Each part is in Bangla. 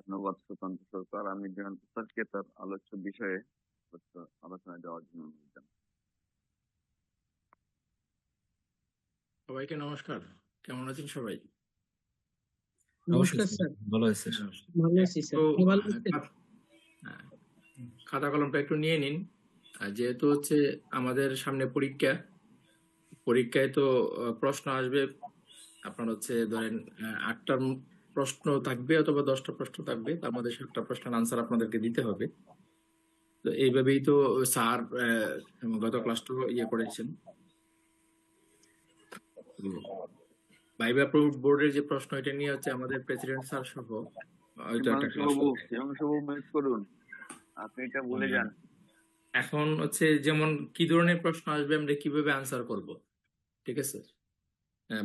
ধন্যবাদ সুকান্ত সরকার। আমি জয়ন্ত স্যারকে তার আলোচ্য বিষয়ে আলোচনায় যাওয়ার জন্য অনুরোধ জানাই। সবাইকে নমস্কার। কেমন আছেন সবাই? নমস্কার স্যার। ভালো আছে ভালো আছি স্যার। তো আপনি ভালো আছেন? খাতা কলমটা একটু নিয়ে নিন। যেহেতু হচ্ছে আমাদের সামনে পরীক্ষায় তো প্রশ্ন আসবে। আপনার হচ্ছে ধরেন 8টা প্রশ্ন থাকবে অথবা 10টা প্রশ্ন থাকবে, তার মধ্যে 7টা প্রশ্নের আনসার আপনাদেরকে দিতে হবে। তো এইভাবেই তো স্যার গত ক্লাসটা করেছেন। ভাইবা বোর্ডের যে প্রশ্ন, এটা নিয়ে হচ্ছে আমাদের প্রেসিডেন্ট স্যার সহ হয়তো একটা ক্লাস হবে। হিমাংশুবাবু মিউট করুন, আপনি এটা বলে যান। এখন হচ্ছে যেমন কি ধরনের প্রশ্ন আসবে, আমরা কিভাবে আনসার করব, ঠিক আছে?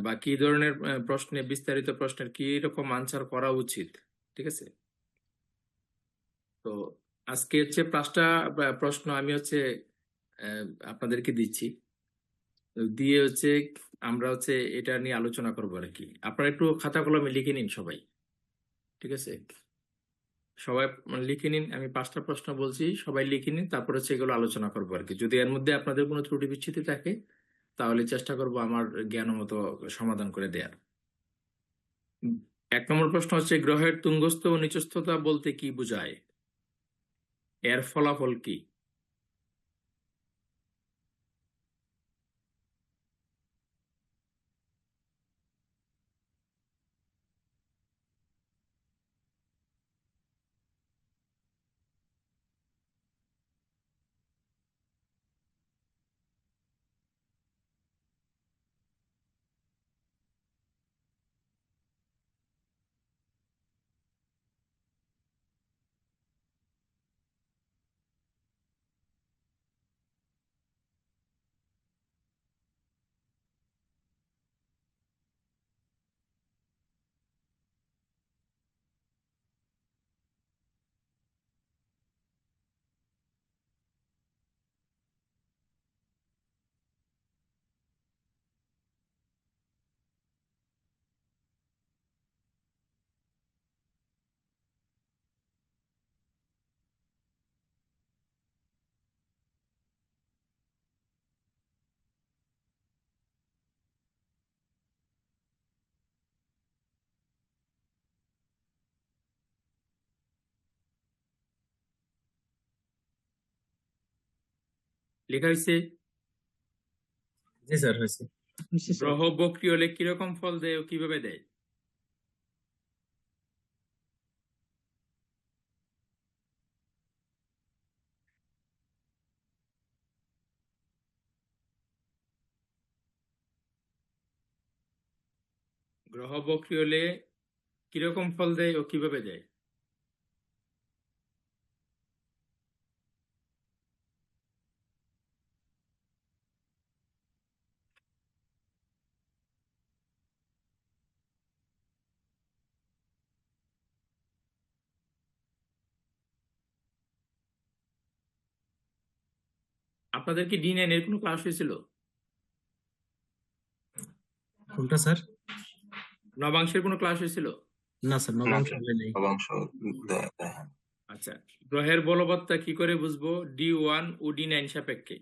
বা কি ধরনের প্রশ্নে, বিস্তারিত প্রশ্নের কি রকম আনসার করা উচিত, ঠিক আছে? তো আজকে হচ্ছে 5টা প্রশ্ন আমি হচ্ছে আপনাদেরকে দিচ্ছি, দিয়ে হচ্ছে আমরা হচ্ছে এটা নিয়ে আলোচনা করবো আর কি। আপনারা একটু খাতা কলমে লিখে নিন সবাই, ঠিক আছে? সবাই লিখে নিন। আমি 5টা প্রশ্ন বলছি, সবাই লিখে নিন, তারপর হচ্ছে এগুলো আলোচনা করবো আর কি। যদি এর মধ্যে আপনাদের কোনো ত্রুটি বিচ্ছুতি থাকে তাহলে চেষ্টা করব আমার জ্ঞান মতো সমাধান করে দেওয়ার। 1 নম্বর প্রশ্ন হচ্ছে, গ্রহের তুঙ্গস্থ ও নিচস্থতা বলতে কি বোঝায়? এর ফলাফল কি? লেখা হয়েছে? জি স্যার, হয়েছে। গ্রহ বক্রী হলে কিরকম ফল দেয় ও কিভাবে দেয়? গ্রহ বক্রী হলে কিরকম ফল দেয় ও কিভাবে দেয়? আপনাদের কি D9 এর কোনো ক্লাস হয়েছিল? কোনটা স্যার? নবাংশের কোনো ক্লাস হয়েছিল? না স্যার, নবাংশ নেই। আচ্ছা, গ্রহের বলবত্তা কি করে বুঝবো D1 ও D9 সাপেক্ষে?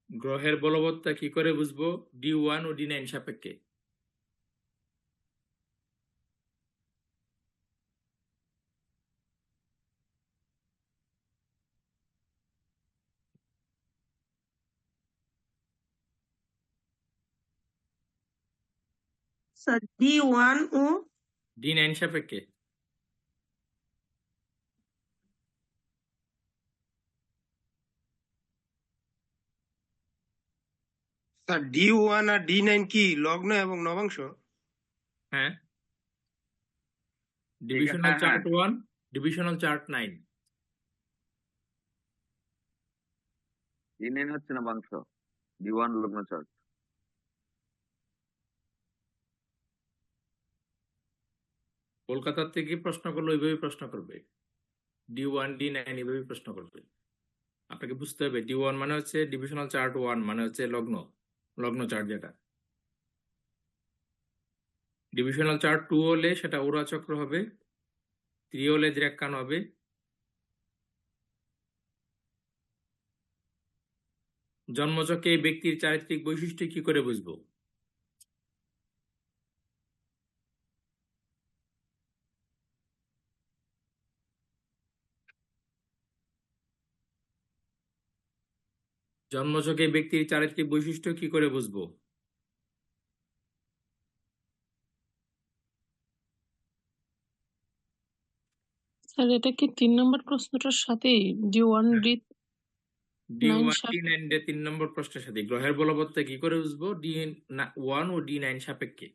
গ্রহের বলবত্তা কি করে বুঝবো D1 ও D9 সাপেক্ষে? স্যার D1 ও D9 সাপেক্ষে স্যার D1 আর D9 কি লগ্ন এবং নবাংশ? হ্যাঁ, divisional chart 1, divisional chart 9। D9 হচ্ছে নবাংশ, D1 লগ্ন চার্ট। কলকাতার থেকে প্রশ্ন করলে ওইভাবে প্রশ্ন করবে, D1 D9 এইভাবে প্রশ্ন করবে। আপনাকে বুঝতে হবে D1 মানে হচ্ছে ডিভিশনাল চার্ট 1, মানে হচ্ছে লগ্ন চার্ট যেটা। ডিভিশনাল চার্ট 2 হলে সেটা উড়া চক্র হবে, 3 হলে দ্রেক্কান হবে, জন্মচক্রে এই ব্যক্তির চারিত্রিক বৈশিষ্ট্য কি করে বুঝবো? জন্মচক্রে এই ব্যক্তির চারিত্রিক বৈশিষ্ট্য কি করে বুঝবো? স্যার এটা কি 3 নম্বর প্রশ্নটার সাথেই D1 D9 D1 সাপেক্ষে? D9 এর 3 নম্বর প্রশ্নের সাথে গ্রহের বলবত্তা কি করে বুঝবো D1 ও D9 সাপেক্ষে?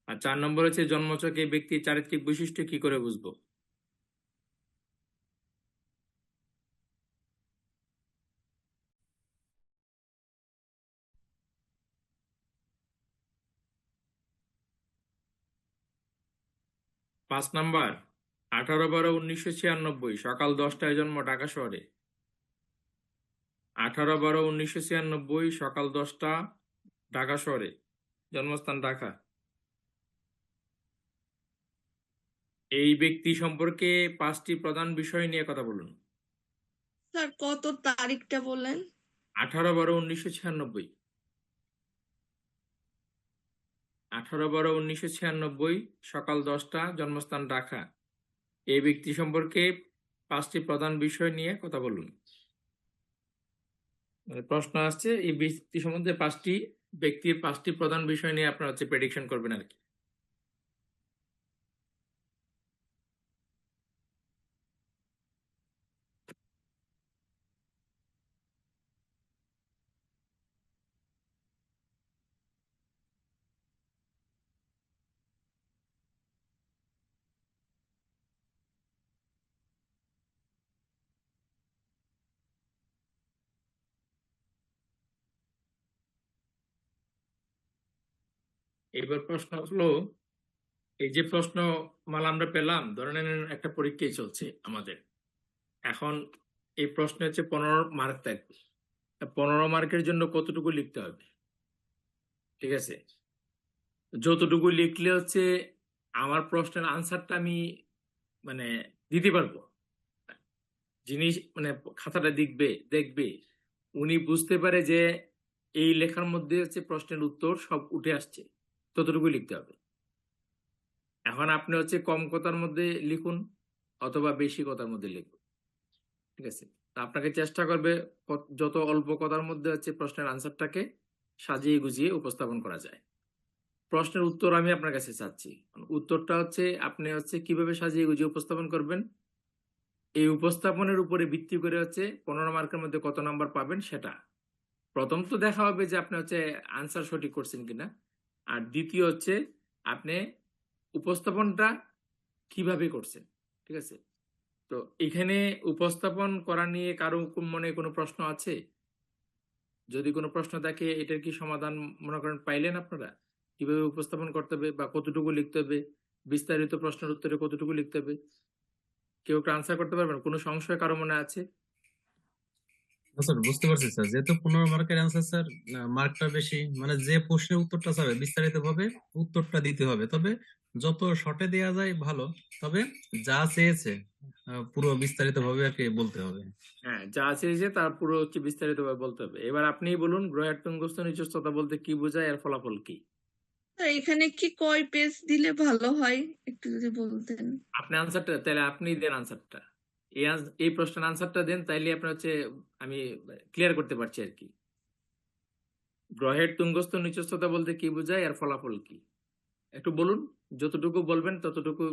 আর 4 নম্বর হচ্ছে জন্মচক্রে এই ব্যক্তির চারিত্রিক বৈশিষ্ট্য কি করে বুঝবো? পাঁচ নাম্বার 18/12/1996 সকাল 10টায় জন্ম ঢাকা শহরে। 18/12/1996 সকাল 10টা ঢাকা শহরে, জন্মস্থান ঢাকা। এই ব্যক্তি সম্পর্কে 5টি প্রধান বিষয় নিয়ে কথা বলুন। স্যার কত তারিখটা বললেন? 18/12/1996। 18/12/1996 সকাল 10টা, জন্মস্থান ঢাকা। এই ব্যক্তি সম্পর্কে 5টি প্রধান বিষয় নিয়ে কথা বলুন। মানে প্রশ্ন আসছে এই ব্যক্তি সম্বন্ধে ব্যক্তির 5টি প্রধান বিষয় নিয়ে আপনারা হচ্ছে প্রেডিকশন করবেন আর কি। এবার প্রশ্ন হলো, এই যে প্রশ্ন মাল আমরা পেলাম, ধরে নেন একটা পরীক্ষায় চলছে আমাদের, এখন এই প্রশ্ন হচ্ছে 15 মার্ক থাকবে। 15 মার্কের জন্য কতটুকু লিখতে হবে? ঠিক আছে, যতটুকু লিখলে হচ্ছে আমার প্রশ্নের আনসারটা আমি মানে দিতে পারবো। জিনিস মানে খাতাটা দেখবে উনি বুঝতে পারে যে এই লেখার মধ্যে হচ্ছে প্রশ্নের উত্তর সব উঠে আসছে, ততটুকু লিখতে হবে। এখন আপনি হচ্ছে কম কথার মধ্যে লিখুন অথবা বেশি কথার মধ্যে লিখুন, ঠিক আছে। তা আপনাকে চেষ্টা করবে যত অল্প কথার মধ্যে হচ্ছে প্রশ্নের আনসারটাকে সাজিয়ে গুছিয়ে উপস্থাপন করা যায়। প্রশ্নের উত্তর আমি আপনার কাছে চাচ্ছি, উত্তরটা হচ্ছে আপনি হচ্ছে কিভাবে সাজিয়ে গুছিয়ে উপস্থাপন করবেন, এই উপস্থাপনের উপরে ভিত্তি করে হচ্ছে 15 মার্কের মধ্যে কত নাম্বার পাবেন সেটা প্রথম তো দেখা হবে যে আপনি হচ্ছে আনসার সঠিক করছেন কিনা, আর দ্বিতীয় হচ্ছে আপনি উপস্থাপনটা কিভাবে করছেন, ঠিক আছে। তো এখানে উপস্থাপন করা নিয়ে কারো মনে কোনো প্রশ্ন আছে? যদি কোনো প্রশ্ন থাকে এটার কি সমাধান মনে করেন পাইলেন আপনারা? কিভাবে উপস্থাপন করতে হবে বা কতটুকু লিখতে হবে, বিস্তারিত প্রশ্নের উত্তরে কতটুকু লিখতে হবে, কেউ একটা আনসার করতে পারবেন? কোনো সংশয় কারো মনে আছে? স্যার বুঝতে পারছি স্যার, যেহেতু 15 মার্কের অ্যান্সার স্যার, মার্কটা বেশি, মানে যে প্রশ্নের উত্তরটা চাবে বিস্তারিত ভাবে উত্তরটা দিতে হবে, তবে যত শর্টে দেয়া যায় ভালো, তবে যা চেয়েছে পুরো বিস্তারিত ভাবে আর কি বলতে হবে। হ্যাঁ, যা চেয়েছে তার পুরো হচ্ছে বিস্তারিত ভাবে বলতে হবে। এবার আপনিই বলুন, গ্রহের তুঙ্গস্থ নিচস্থতা বলতে কি বোঝায়, এর ফলাফল কি? স্যার এখানে কি কয় পেজ দিলে ভালো হয় একটু যদি বলতেন। আপনি আনসারটা তাহলে আপনি দেন আনসারটা, এই প্রশ্নের আনসারটা দেন, তাইলে আপনার হচ্ছে আমি ক্লিয়ার করতে পারছি আর কি। গ্রহের তুঙ্গস্থ নিচস্থতা বলতে কি বোঝায়, এর ফলাফল কি একটু বলুন। যতটুকু বলবেন ততটুকু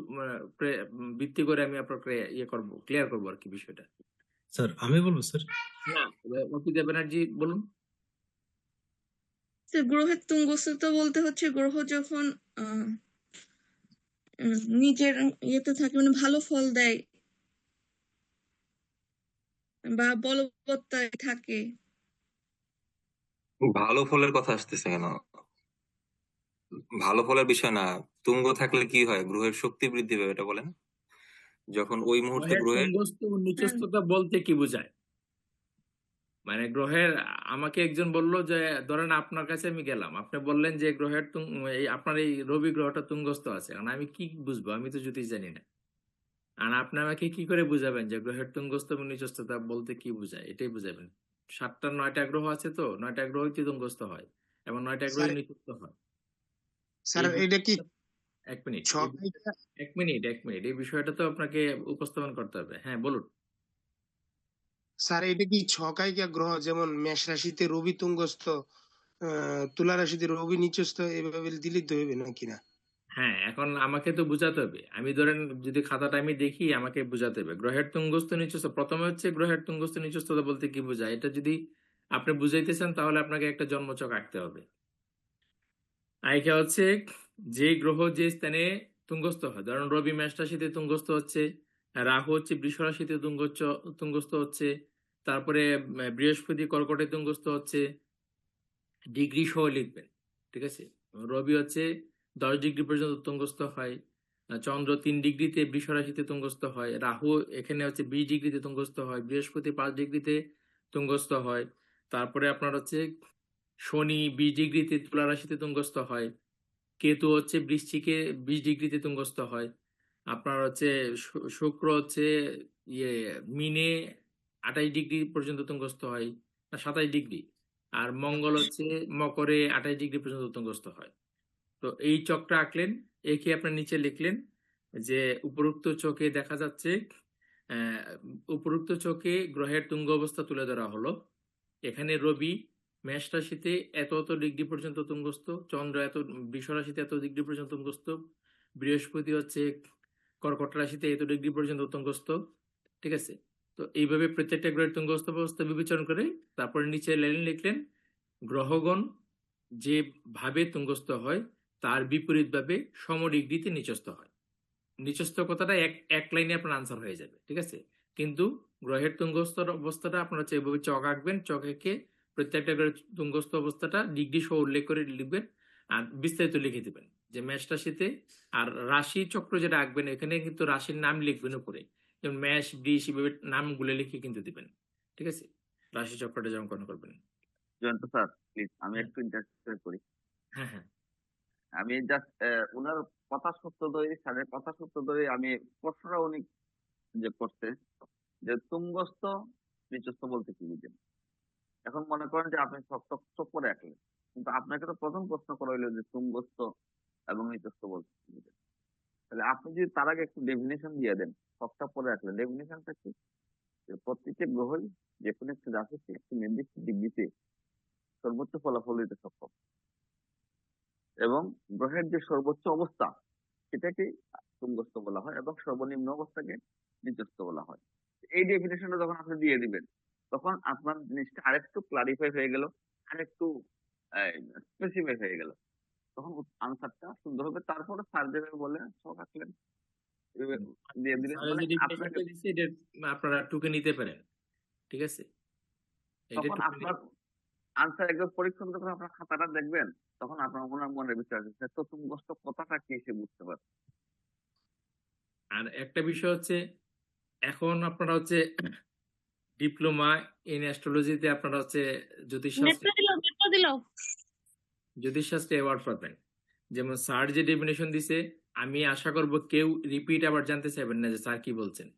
ভিত্তি করে আমি আপনাকে ইয়ে করবো, ক্লিয়ার করবো আর কি বিষয়টা। স্যার আমি বলবো স্যার? না, অপিতা ব্যানার্জি বলুন। স্যার গ্রহের তুঙ্গস্থতা বলতে হচ্ছে গ্রহ যখন নিজের ইয়েতে থাকে, মানে ভালো ফল দেয় বা বলবত্তায় থাকে। ভালো ফলের কথা আসতেছে কেন? ভালো ফলের বিষয় না। তুঙ্গ থাকলে কি হয়? গ্রহের শক্তি বৃদ্ধি পাবে, এটা বলেন। যখন ওই মুহূর্তে গ্রহের গ্রহের তুঙ্গস্থ ও নিচস্থতা বলতে কি বোঝায়? মানে গ্রহের আমাকে একজন বললো যে ধরেন আপনার কাছে আমি গেলাম, আপনি বললেন যে গ্রহের এই আপনার এই রবি গ্রহটা তুঙ্গস্থ আছে, কারণ আমি কি বুঝবো, আমি তো জ্যোতিষ জানি না। আর আপনি আমাকে কি করে বুঝাবেন যে গ্রহের তুঙ্গস্থ এবং নিচস্থতা বলতে কি বোঝায়, এটাই বুঝাবেন। 7টা 9টা গ্রহ আছে, তো 9টা গ্রহই তুঙ্গস্থ হয় এবং 9টা স্যার গ্রহই নিচস্থ হয়। স্যার এই এটা কি বিষয়টা- এক মিনিট ছকাইকা এক মিনিট এই বিষয়টা তো আপনাকে উপস্থাপন করতে হবে। হ্যাঁ বলুন। স্যার এটা কি ছকাইকা গ্রহ, যেমন মেষ রাশিতে রবি তুঙ্গস্থ, তুলা রাশিতে রবি নিচস্থ, এভাবে দিলেই তো হবে নাকি না? হ্যাঁ, এখন আমাকে তো বুঝাতে হবে। আমি ধরেন যদি খাতাটা আমি দেখি, আমাকে বুঝাতে হবে গ্রহের তুঙ্গস্থ নিচস্থ। প্রথমে হচ্ছে গ্রহের তুঙ্গস্থ নিচস্থতা বলতে কি বোঝায়, এটা যদি আপনি বুঝাইতে চান তাহলে আপনাকে একটা জন্মছক আঁকতে হবে। আইকা হচ্ছে যে গ্রহ যে স্থানে তুঙ্গস্থ হয়, ধরুন রবি মেষ রাশিতে তুঙ্গস্থ হচ্ছে, রাহু হচ্ছে বৃষ রাশিতে তুঙ্গস্থ হচ্ছে, তারপরে বৃহস্পতি কর্কটে তুঙ্গস্থ হচ্ছে, ডিগ্রি সহ লিখবেন, ঠিক আছে। রবি হচ্ছে 10 ডিগ্রি পর্যন্ত তুঙ্গস্থ হয়, চন্দ্র 3 ডিগ্রিতে বৃষ রাশিতে তুঙ্গস্থ হয়, রাহু এখানে হচ্ছে 20 ডিগ্রিতে তুঙ্গস্থ হয়, বৃহস্পতি 5 ডিগ্রিতে তুঙ্গস্থ হয়, তারপরে আপনার হচ্ছে শনি 20 ডিগ্রিতে তুলা রাশিতে তুঙ্গস্থ হয়, কেতু হচ্ছে বৃশ্চিকে 20 ডিগ্রিতে তুঙ্গস্থ হয়, আপনার হচ্ছে শুক্র হচ্ছে ইয়ে মিনে 28 ডিগ্রি পর্যন্ত তুঙ্গস্থ হয়, না 27 ডিগ্রি, আর মঙ্গল হচ্ছে মকরে 28 ডিগ্রি পর্যন্ত তুঙ্গস্থ হয়। তো এই চক্র আঁকলেন, একে আপনার নিচে লিখলেন যে উপরোক্ত চোখে দেখা যাচ্ছে, আহ, উপরোক্ত চোখে গ্রহের তুঙ্গ অবস্থা তুলে ধরা হলো। এখানে রবি মেষ রাশিতে এত এত ডিগ্রি পর্যন্ত তুঙ্গস্থ, চন্দ্র এত বৃষ রাশিতে এত ডিগ্রি পর্যন্ত তুঙ্গস্থ, বৃহস্পতি হচ্ছে কর্কট রাশিতে এত ডিগ্রি পর্যন্ত তুঙ্গস্থ, ঠিক আছে। তো এইভাবে প্রত্যেকটা গ্রহের তুঙ্গস্থ অবস্থা বিবেচনা করে তারপরে নিচে লাইন লিখলেন গ্রহগণ যে ভাবে তুঙ্গস্থ হয় তার বিপরীত ভাবে সমডিগ্রিতে নিচস্থ হয়। নিচস্থ কথাটা এক লাইনে আপনার আনসার হয়ে যাবে, ঠিক আছে। কিন্তু গ্রহের তুঙ্গস্থ অবস্থাটা আপনারা হচ্ছে এইভাবে চক আঁকবেন, চক এঁকে প্রত্যেকটা গ্রহের তুঙ্গস্থ অবস্থাটা ডিগ্রি সহ উল্লেখ করে লিখবেন আর বিস্তারিত লিখে দিবেন যে মেষ রাশিতে। আর রাশি চক্র যেটা আঁকবেন এখানে কিন্তু রাশির নাম লিখবেন উপরে, যেমন মেষ বৃষ এভাবে নামগুলো লিখে কিন্তু দিবেন, ঠিক আছে, রাশি চক্রটা যেমন করবেন। জয়ন্ত স্যার প্লিজ আমি হ্যাঁ একটু ইন্টারফেয়ার করি। হ্যাঁ হ্যাঁ আমি জাস্ট ওনার কথা সূত্র ধরে, স্যারের কথা সূত্র ধরে আমি প্রশ্নটা উনি যে করছে যে তুঙ্গস্থ নিচস্থ বলতে কি বুঝেন। এখন মনে করেন যে আপনি সব পরে রাখলেন, কিন্তু আপনাকে তো প্রথম প্রশ্ন করা হইলো যে তুঙ্গস্থ এবং নিচস্থ বলতে কি বুঝেন। তাহলে আপনি যদি তার আগে একটু ডেফিনেশন দিয়ে দেন, সবটা পরে রাখলেন, ডেফিনেশনটা কি? যে প্রত্যেকটি গ্রহই যে কোনো একটি রাশিতে একটি নির্দিষ্ট ডিগ্রিতে সর্বোচ্চ ফলাফল দিতে সক্ষম, এবং গ্রহের যে সর্বোচ্চ অবস্থা সেটাকে তুঙ্গস্থ বলা হয় এবং সর্বনিম্ন অবস্থাকে নিচস্থ বলা হয়। এই ডেফিনেশনটা যখন আপনি দিয়ে দিবেন তখন আপনার জিনিসটা আরেকটু ক্লারিফাই হয়ে গেল, আরেকটু স্পেসিফাই হয়ে গেল, তখন আনসারটা সুন্দর হবে। তারপরে স্যার যেভাবে বলে সব আঁকলেন, এভাবে দিয়ে দিলেন, স্যারের মানে যে আপনাকে ডেফিনেশনটা দিচ্ছে এটা আপনারা টুকে নিতে পারেন, ঠিক আছে, এটা তখন টুকে আপনার আনসার একদম পরীক্ষণ যখন আপনার খাতাটা দেখবেন তখন আপনার মনের ভিতরে আসবে তো তুঙ্গস্থ কথাটা কি সে বুঝতে পারবে। আর একটা বিষয় হচ্ছে এখন আপনারা হচ্ছে ডিপ্লোমা ইন অ্যাস্ট্রোলজিতে আপনারা হচ্ছে জ্যোতিষশাস্ত্রে অ্যাওয়ার্ড পাবেন। যেমন স্যার যে ডেফিনেশন দিছে, আমি আশা করব কেউ রিপিট আবার জানতে চাইবেন না যে স্যার কি বলছেন।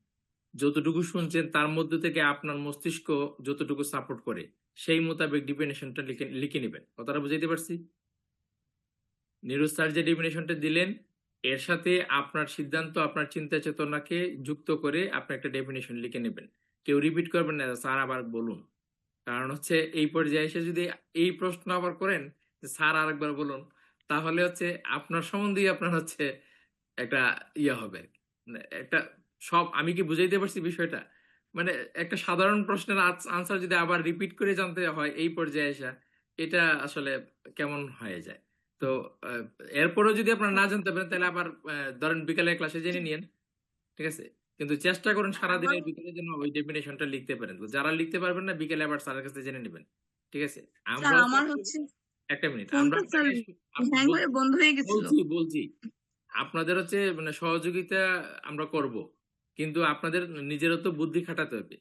যতটুকু শুনছেন তার মধ্যে থেকে আপনার মস্তিষ্ক যতটুকু সাপোর্ট করে সেই মোতাবেক ডেফিনেশনটা লিখে নেবেন। কথাটা বুঝাইতে পারছি? নিরুজ স্যার যে ডেফিনেশনটা দিলেন এর সাথে আপনার সিদ্ধান্ত, আপনার চিন্তা চেতনাকে যুক্ত করে আপনি একটা ডেফিনেশন লিখে নেবেন। কেউ রিপিট করবেন না স্যার আবার বলুন, কারণ হচ্ছে এই পর্যায়ে এসে যদি এই প্রশ্ন আবার করেন যে স্যার আরেকবার বলুন, তাহলে হচ্ছে আপনার সম্বন্ধেই আপনার হচ্ছে একটা ইয়ে হবে, মানে একটা সব আমি কি বুঝাইতে পারছি বিষয়টা? মানে একটা সাধারণ প্রশ্নের আনসার যদি আবার রিপিট করে জানতে হয় এই পর্যায়ে এসে, এটা আসলে কেমন হয়ে যায়। তো আহ, এরপরেও যদি আপনারা না জানতে পারেন তাহলে আবার ধরেন বিকালে ক্লাসে জেনে নিয়েন, ঠিক আছে। কিন্তু চেষ্টা করুন সারাদিনের ভিতরে যেন ওই ডেফিনেশনটা লিখতে পারেন। তো যারা লিখতে পারবেন না বিকেলে আবার স্যারের কাছে জেনে নেবেন, ঠিক আছে। স্যার আমরা আমার হচ্ছে একটা মিনিট আমরা ফোনটা স্যার হ্যাং হয়ে বন্ধ হয়ে গেছিল। বলছি আপনাদের হচ্ছে মানে সহযোগিতা আমরা করব, কিন্তু আপনাদের নিজেরও তো বুদ্ধি খাটাতে হবে।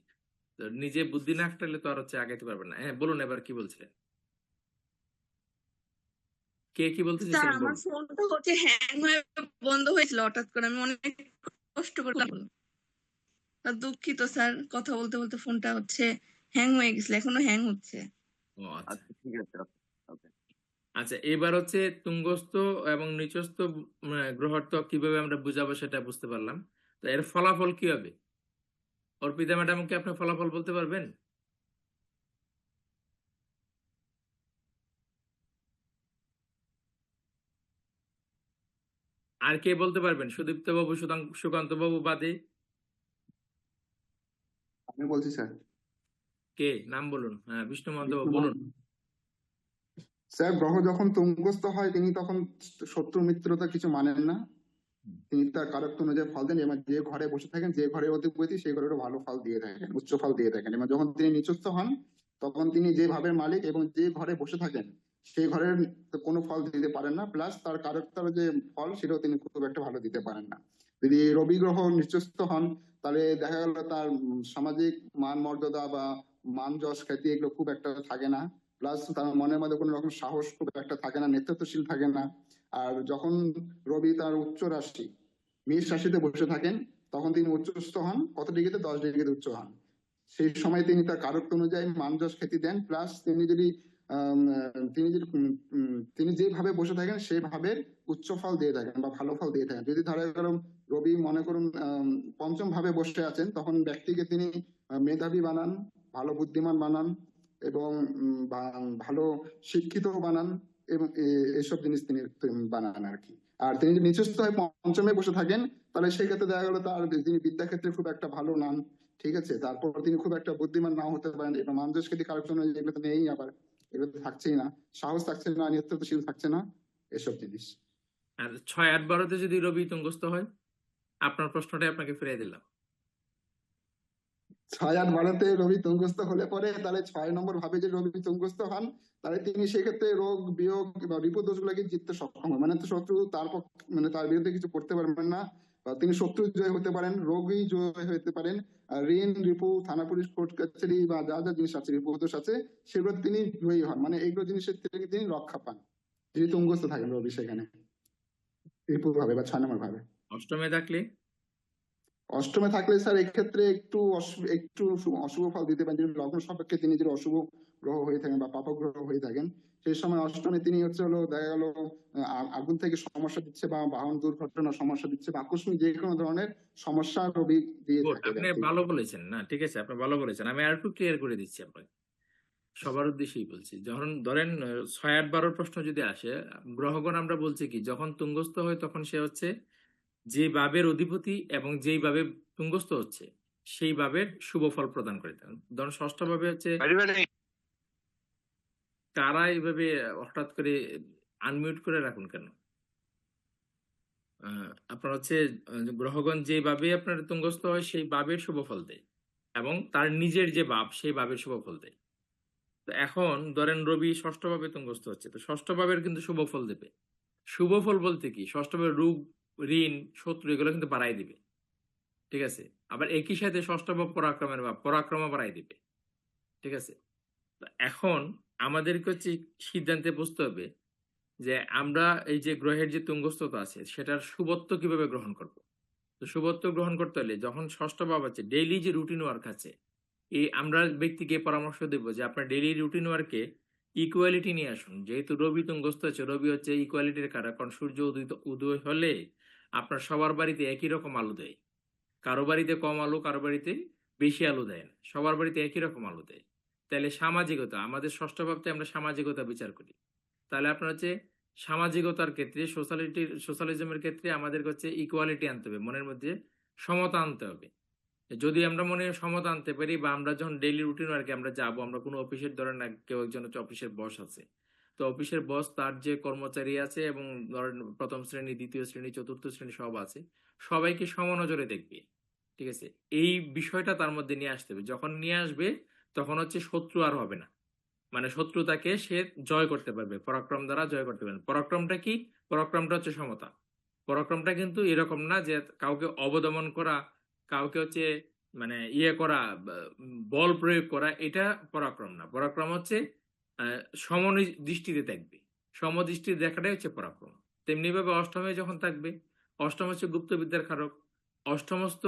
তো নিজে বুদ্ধি না খাটালে তো আর হচ্ছে আগাইতে পারবেন না। হ্যাঁ বলুন, এবার কি বলছিলেন? কে কি বলতে স্যার চাইছিলেন আমার বলুন। ফোনটা হচ্ছে হ্যাং হয়ে বন্ধ হয়েছিল হঠাৎ করে, আমি অনেক কষ্ট করলাম। দুঃখিত স্যার, কথা বলতে বলতে ফোনটা হচ্ছে হ্যাং হয়ে গেছিল, এখনো হ্যাং হচ্ছে। ও আচ্ছা আচ্ছা ঠিক আছে, ওকে। আচ্ছা, এবার হচ্ছে তুঙ্গস্থ এবং নিচস্থ গ্রহত্ব কিভাবে আমরা বুঝাবো সেটা বুঝতে পারলাম। তো এর ফলাফল কি হবে? অর্পিতা ম্যাডাম কি আপনি ফলাফল বলতে পারবেন? আর কে বলতে পারবেন? সুদীপ্ত বাবু, সুকান্ত বাবু বাদে আমি বলছি স্যার। কে নাম বলুন? হ্যাঁ, বিষ্ণু মহন্ত বাবু বিষ্ণু বলুন। মহন্ত। স্যার গ্রহ যখন তুঙ্গস্থ হয় তিনি তখন শত্রু মিত্রতা কিছু মানেন না, তিনি তার কারত্ব অনুযায়ী ফল দেন, এবং যে ঘরে বসে থাকেন, যে ঘরে অধিপতি সেই ঘরেরও ভালো ফল দিয়ে থাকেন, উচ্চ ফল দিয়ে থাকেন। এবং যখন তিনি নিচস্থ হন তখন তিনি যে ভাবের মালিক এবং যে ঘরে বসে থাকেন সেই ঘরের কোনো ফল দিতে পারেন না, প্লাস তার কারত্বের যে ফল সেটাও তিনি খুব একটা ভালো দিতে পারেন না। যদি রবি গ্রহ নিচস্থ হন তাহলে দেখা গেল তার সামাজিক মান মর্যাদা বা মান যশ খ্যাতি এগুলো খুব একটা থাকে না, প্লাস তার মনের মধ্যে কোনো রকম সাহস খুব একটা থাকে না, নেতৃত্বশীল থাকে না। আর যখন রবি তার উচ্চ রাশি মেষ রাশিতে বসে থাকেন তখন তিনি উচ্চস্থ হন কত ডিগ্রিতে? 10 ডিগ্রিতে উচ্চ হন। সেই সময় তিনি তার কারত্ব অনুযায়ী মান যশ খ্যাতি দেন, প্লাস তিনি যদি তিনি যেভাবে বসে থাকেন সেভাবে উচ্চ ফল দিয়ে থাকেন বা ভালো ফল দিয়ে থাকেন। যদি ধরা গেল রবি মনে করুন পঞ্চম ভাবে বসে আছেন, তখন ব্যক্তিকে তিনি মেধাবী বানান, ভালো বুদ্ধিমান বানান এবং ভালো শিক্ষিত বানান, এবং এসব জিনিস তিনি বানান আর কি। আর তিনি যদি নিচস্থ হয়ে পঞ্চমে বসে থাকেন তাহলে সেই ক্ষেত্রে দেখা গেল তার তিনি বিদ্যাক্ষেত্রে খুব একটা ভালো নান, ঠিক আছে, তারপর তিনি খুব একটা বুদ্ধিমান নাও হতে পারেন, এবং মানুষ খ্যাতি কারণ এগুলো তো নেই, আবার এগুলো তো থাকছেই না, সাহস থাকছে না, নেতৃত্বশীল থাকছে না, এসব জিনিস। আর 6, 8, 12-তে যদি রবি তুঙ্গস্থ হয়? আপনার প্রশ্নটাই আপনাকে ফিরিয়ে দিলাম। 6, 8, 12-তে রবি তুঙ্গস্থ হলে পরে তাহলে 6 নম্বর ভাবে যে রবি তুঙ্গস্থ হন তাহলে তিনি সেক্ষেত্রে রোগ বিয়োগ বা বিপদ দোষগুলোকে জিততে সক্ষম হন। মানে তো শত্রু তার মানে তার বিরুদ্ধে কিছু করতে পারবেন না, বা তিনি শত্রু জয় হতে পারেন, রোগী জয় হতে পারেন, আর ঋণ রিপু থানা পুলিশ কোর্ট কাছারি বা যা যা জিনিস আছে বিপদ দোষ আছে সেগুলো তিনি জয়ী হন, মানে এইগুলো জিনিসের থেকে তিনি রক্ষা পান যদি তুঙ্গস্থ থাকেন রবি সেখানে রিপু ভাবে বা 6 নম্বর ভাবে। অষ্টমে থাকলে? অষ্টমে থাকলে স্যার এক্ষেত্রে একটু অশুভ ফল দিতে পারেন, যদি লগ্ন সাপেক্ষে তিনি যদি অশুভ গ্রহ হয়ে থাকেন বা পাপ গ্রহ হয়ে থাকেন, সেই সময় অষ্টমে তিনি হচ্ছে হলো দেখা গেল আগুন থেকে সমস্যা দিচ্ছে বা বাহন দুর্ঘটনার সমস্যা দিচ্ছে বা আকস্মিক যে কোনো ধরনের সমস্যা রবি দিয়ে গুড, থাকে। আপনি ভালো বলেছেন। না ঠিক আছে, আপনি ভালো বলেছেন। আমি আর একটু ক্লিয়ার করে দিচ্ছি আপনাকে, সবার উদ্দেশ্যেই বলছি। যখন ধরেন 6, 8, 12 প্রশ্ন যদি আসে, গ্রহগণ আমরা বলছি কি যখন তুঙ্গস্থ হয় তখন সে হচ্ছে যে ভাবের অধিপতি এবং যেই ভাবে তুঙ্গস্থ হচ্ছে সেই ভাবের শুভ ফল প্রদান করে দেন। ধরুন ষষ্ঠ ভাবে হচ্ছে, তারা এইভাবে হঠাৎ করে আনমিউট করে রাখুন কেন? আপনার হচ্ছে গ্রহগণ যে ভাবে আপনার তুঙ্গস্থ হয় সেই ভাবের শুভ ফল দেয়, এবং তার নিজের যে ভাব সেই ভাবের শুভ ফল দেয়। তো এখন ধরেন রবি ষষ্ঠ ভাবে তুঙ্গস্থ হচ্ছে, তো ষষ্ঠ ভাবের কিন্তু শুভ ফল দেবে। শুভ ফল বলতে কি, ষষ্ঠ ভাবে রোগ, ঋণ, শত্রু এগুলো কিন্তু বাড়াই দিবে, ঠিক আছে। আবার একই সাথে ষষ্ঠ ভাব পরাক্রমের ভাব, পরাক্রমও বাড়াই দিবে, ঠিক আছে। তো এখন আমাদেরকে হচ্ছে সিদ্ধান্তে বুঝতে হবে যে আমরা এই যে গ্রহের যে তুঙ্গস্থতা আছে সেটার শুভত্ব কিভাবে গ্রহণ করব। তো শুভত্ব গ্রহণ করতে হলে যখন ষষ্ঠ ভাব আছে, ডেইলি যে রুটিন ওয়ার্ক আছে, এই আমরা ব্যক্তিকে পরামর্শ দেব যে আপনার ডেইলি রুটিন ওয়ার্কে ইকুয়ালিটি নিয়ে আসুন। যেহেতু রবি তুঙ্গস্থ আছে, রবি হচ্ছে ইকুয়ালিটির কারণ, কারণ সূর্য উদয় হলে আপনার সবার বাড়িতে একই রকম আলো দেয়, কারো বাড়িতে কম আলো, কারো বাড়িতে বেশি আলো দেয় না, সবার বাড়িতে একই রকম আলো দেয়। তাহলে সামাজিকতা, আমাদের ষষ্ঠ ভাবতে আমরা সামাজিকতা বিচার করি। তাহলে আপনার হচ্ছে সামাজিকতার ক্ষেত্রে, সোশ্যালিজমের ক্ষেত্রে আমাদের হচ্ছে ইকুয়ালিটি আনতে হবে, মনের মধ্যে সমতা আনতে হবে। যদি আমরা মনে সমতা আনতে পারি, বা আমরা যখন ডেইলি রুটিন আর কি আমরা যাবো, আমরা কোনো অফিসের ধরেন না, কেউ একজন হচ্ছে অফিসের বস আছে, তো অফিসের বস তার যে কর্মচারী আছে এবং ধরেন প্রথম শ্রেণী, দ্বিতীয় শ্রেণী, চতুর্থ শ্রেণী সব আছে, সবাইকে সমনজরে দেখবে, ঠিক আছে। এই বিষয়টা তার মধ্যে নিয়ে আসতে হবে। যখন নিয়ে আসবে তখন হচ্ছে শত্রু আর হবে না, মানে শত্রুতাকে সে জয় করতে পারবে, পরাক্রম দ্বারা জয় করতে পারবে। পরাক্রমটা কি? পরাক্রমটা হচ্ছে সমতা। পরাক্রমটা কিন্তু এরকম না যে কাউকে অবদমন করা, কাউকে হচ্ছে মানে ইয়ে করা, বল প্রয়োগ করা, এটা পরাক্রম না। পরাক্রম হচ্ছে সমদৃষ্টিতে দেখবে, সমদৃষ্টিতে দেখাটাই হচ্ছে পরাক্রম। তেমনি ভাবে অষ্টমে যখন থাকবে, অষ্টম হচ্ছে গুপ্তবিদ্যার কারক, অষ্টমস্থ